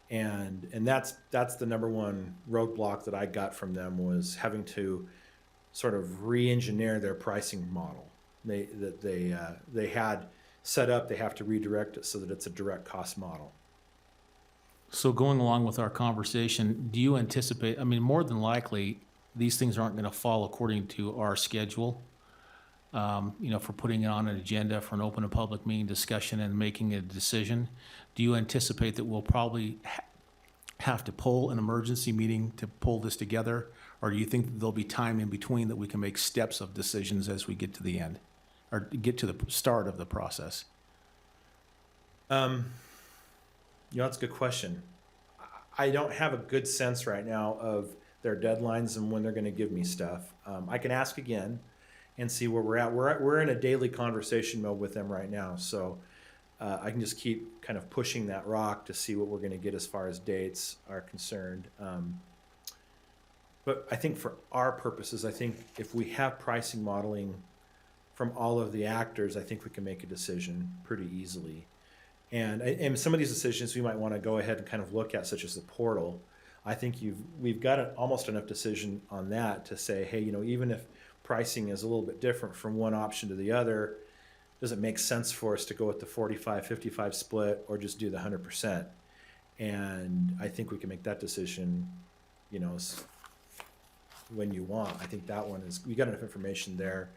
Speaker 4: And that's the number one roadblock that I got from them, was having to sort of re-engineer their pricing model. They had set up, they have to redirect it so that it's a direct cost model.
Speaker 1: So going along with our conversation, do you anticipate, more than likely, these things aren't going to fall according to our schedule, for putting it on an agenda for an open and public meeting discussion and making a decision. Do you anticipate that we'll probably have to pull an emergency meeting to pull this together? Or do you think that there'll be time in between that we can make steps of decisions as we get to the end or get to the start of the process?
Speaker 4: That's a good question. I don't have a good sense right now of their deadlines and when they're gonna give me stuff. I can ask again and see where we're at. We're in a daily conversation mode with them right now, so I can just keep kind of pushing that rock to see what we're gonna get as far as dates are concerned. But I think for our purposes, I think if we have pricing modeling from all of the actors, I think we can make a decision pretty easily. And some of these decisions we might want to go ahead and kind of look at, such as the portal. I think we've got almost enough decision on that to say, hey, even if pricing is a little bit different from one option to the other, does it make sense for us to go with the 45-55 split or just do the 100%? And I think we can make that decision, when you want. I think that one is, we got enough information there.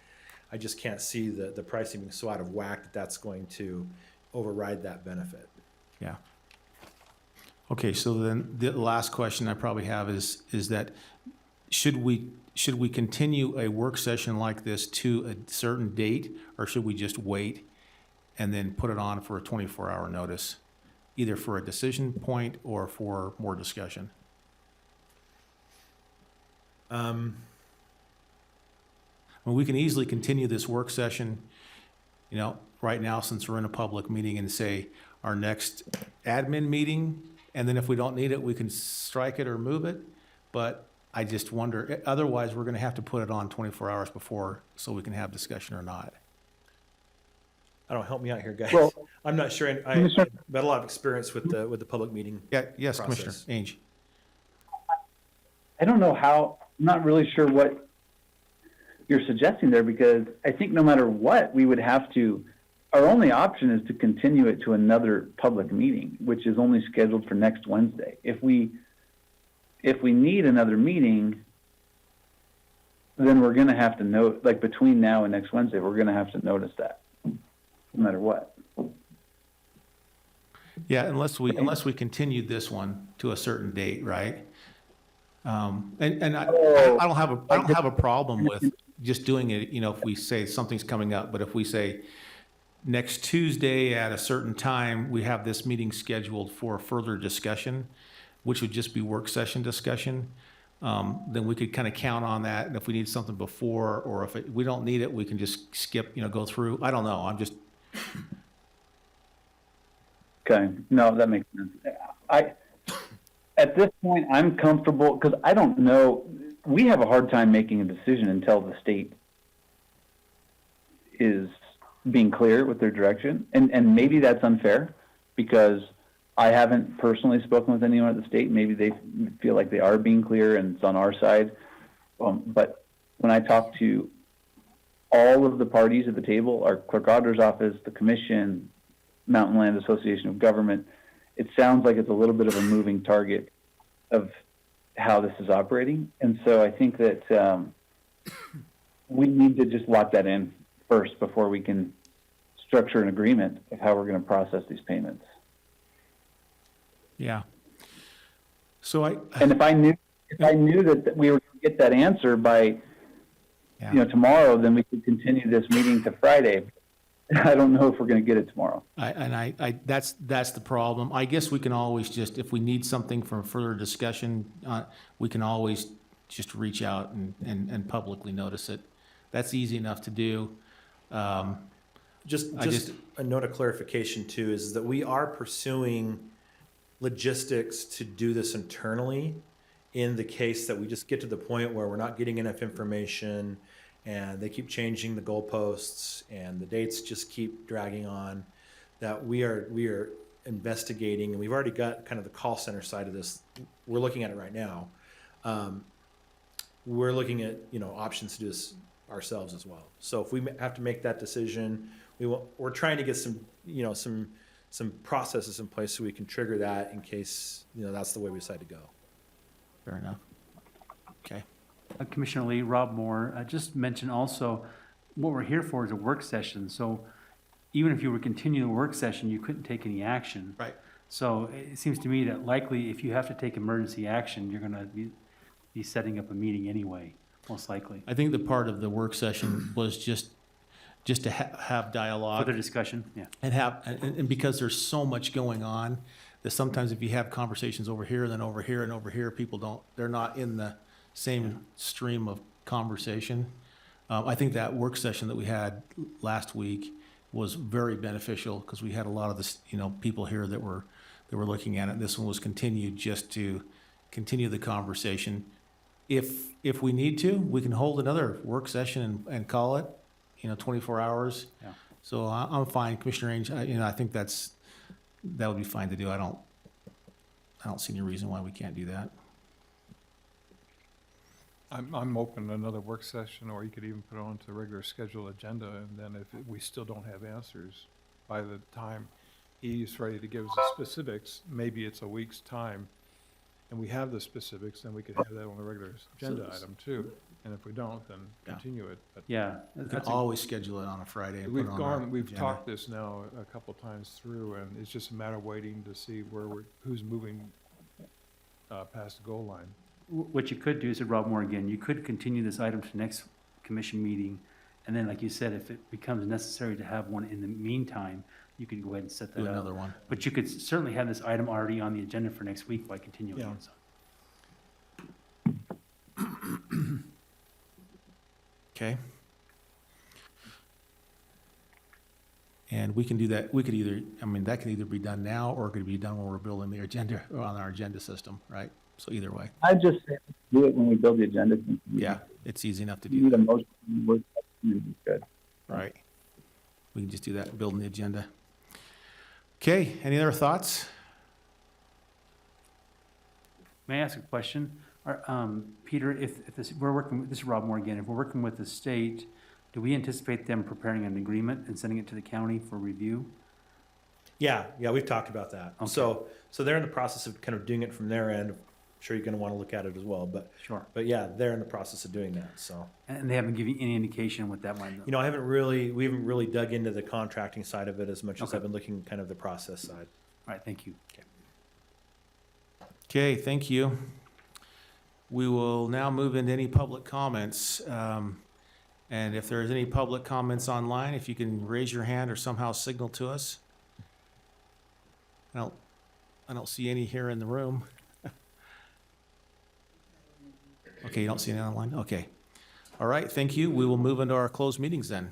Speaker 4: I just can't see the pricing being so out of whack that that's going to override that benefit.
Speaker 1: Yeah. Okay, so then the last question I probably have is that should we continue a work session like this to a certain date, or should we just wait and then put it on for a 24-hour notice, either for a decision point or for more discussion? Well, we can easily continue this work session, right now, since we're in a public meeting, and say our next admin meeting, and then if we don't need it, we can strike it or move it. But I just wonder, otherwise, we're gonna have to put it on 24 hours before so we can have discussion or not.
Speaker 4: I don't, help me out here, guys.
Speaker 2: Well,
Speaker 4: I'm not sure. I've had a lot of experience with the public meeting.
Speaker 1: Yeah, yes,
Speaker 4: process.
Speaker 1: Commissioner Ainge.
Speaker 2: I don't know how, I'm not really sure what you're suggesting there, because I think no matter what, we would have to, our only option is to continue it to another public meeting, which is only scheduled for next Wednesday. If we need another meeting, then we're gonna have to note, like between now and next Wednesday, we're gonna have to notice that, no matter what.
Speaker 1: Yeah, unless we continue this one to a certain date, right? And I don't have a problem with just doing it, if we say something's coming up, but if we say next Tuesday at a certain time, we have this meeting scheduled for further discussion, which would just be work session discussion, then we could kind of count on that. And if we need something before, or if we don't need it, we can just skip, go through. I don't know. I'm just.
Speaker 2: Okay, no, that makes sense. At this point, I'm comfortable, because I don't know, we have a hard time making a decision until the state is being clear with their direction. And maybe that's unfair, because I haven't personally spoken with anyone at the state. Maybe they feel like they are being clear and it's on our side. But when I talk to all of the parties at the table, our clerk auditor's office, the commission, Mountain Land Association of Government, it sounds like it's a little bit of a moving target of how this is operating. And so I think that we need to just lock that in first before we can structure an agreement of how we're going to process these payments.
Speaker 1: Yeah. So
Speaker 2: and if I knew that we were going to get that answer by tomorrow, then we could continue this meeting to Friday. I don't know if we're going to get it tomorrow.
Speaker 1: That's the problem. I guess we can always just, if we need something for further discussion, we can always just reach out and publicly notice it. That's easy enough to do.
Speaker 4: Just a note of clarification too, is that we are pursuing logistics to do this internally in the case that we just get to the point where we're not getting enough information and they keep changing the goalposts and the dates just keep dragging on, that we are investigating, and we've already got kind of the call center side of this. We're looking at it right now. We're looking at, options to do this ourselves as well. So if we have to make that decision, we're trying to get some processes in place so we can trigger that in case, that's the way we decide to go.
Speaker 1: Fair enough. Okay.
Speaker 12: Commissioner Lee, Rob Moore, just mentioned also, what we're here for is a work session. So even if you were continuing the work session, you couldn't take any action.
Speaker 1: Right.
Speaker 12: So it seems to me that likely if you have to take emergency action, you're going to be setting up a meeting anyway, most likely.
Speaker 1: I think the part of the work session was just just to have dialogue.
Speaker 12: Further discussion, yeah.
Speaker 1: And because there's so much going on, that sometimes if you have conversations over here, then over here and over here, they're not in the same stream of conversation. I think that work session that we had last week was very beneficial because we had a lot of this, people here that were looking at it. This one was continued just to continue the conversation. If we need to, we can hold another work session and call it, 24 hours.
Speaker 12: Yeah.
Speaker 1: So I'm fine, Commissioner Ainge. I think that would be fine to do. I don't see any reason why we can't do that.
Speaker 5: I'm open to another work session, or you could even put it onto the regular scheduled agenda, and then if we still don't have answers by the time he's ready to give us the specifics, maybe it's a week's time, and we have the specifics, then we could have that on the regular agenda item too. And if we don't, then
Speaker 1: Yeah.
Speaker 5: continue it. But
Speaker 12: Yeah.
Speaker 1: We can
Speaker 12: that's a-
Speaker 1: always schedule it on a Friday and put it on our
Speaker 5: we've
Speaker 1: agenda.
Speaker 5: talked this now a couple times through, and it's just a matter of waiting to see who's moving past the goal line.
Speaker 12: What you could do, said Rob Moore again, you could continue this item to the next commission meeting, and then, like you said, if it becomes necessary to have one in the meantime, you could go ahead and set
Speaker 1: Do
Speaker 12: that up.
Speaker 1: another one.
Speaker 12: But you could certainly have this item already on the agenda for next week by continuing
Speaker 5: Yeah.
Speaker 12: it. So.
Speaker 1: Okay. And we can do that, that can either be done now or it could be done when we're building the agenda, or on our agenda system, right? So either way,
Speaker 2: I just say do it when we build the agenda.
Speaker 1: yeah, it's easy enough to
Speaker 2: You
Speaker 1: do
Speaker 2: need a
Speaker 1: that,
Speaker 2: motion, work session, it's good.
Speaker 1: right? We can just do that, building the agenda. Okay, any other thoughts?
Speaker 12: May I ask a question? Peter, if this, this is Rob Moore again, if we're working with the state, do we anticipate them preparing an agreement and sending it to the county for review?
Speaker 4: Yeah, we've talked about that.
Speaker 12: Okay.
Speaker 4: So they're in the process of kind of doing it from their end. I'm sure you're going to want to look at it as well, but
Speaker 12: Sure.
Speaker 4: yeah, they're in the process of doing that. So,
Speaker 12: And they haven't given you any indication what that might
Speaker 4: we haven't really dug into the contracting side of it as much as
Speaker 12: Okay.
Speaker 4: I've been looking kind of the process side.
Speaker 12: All right, thank you.
Speaker 1: Okay, thank you. We will now move into any public comments. And if there's any public comments online, if you can raise your hand or somehow signal to us. I don't see any here in the room. Okay, you don't see any online? Okay. All right, thank you. We will move into our closed meetings then.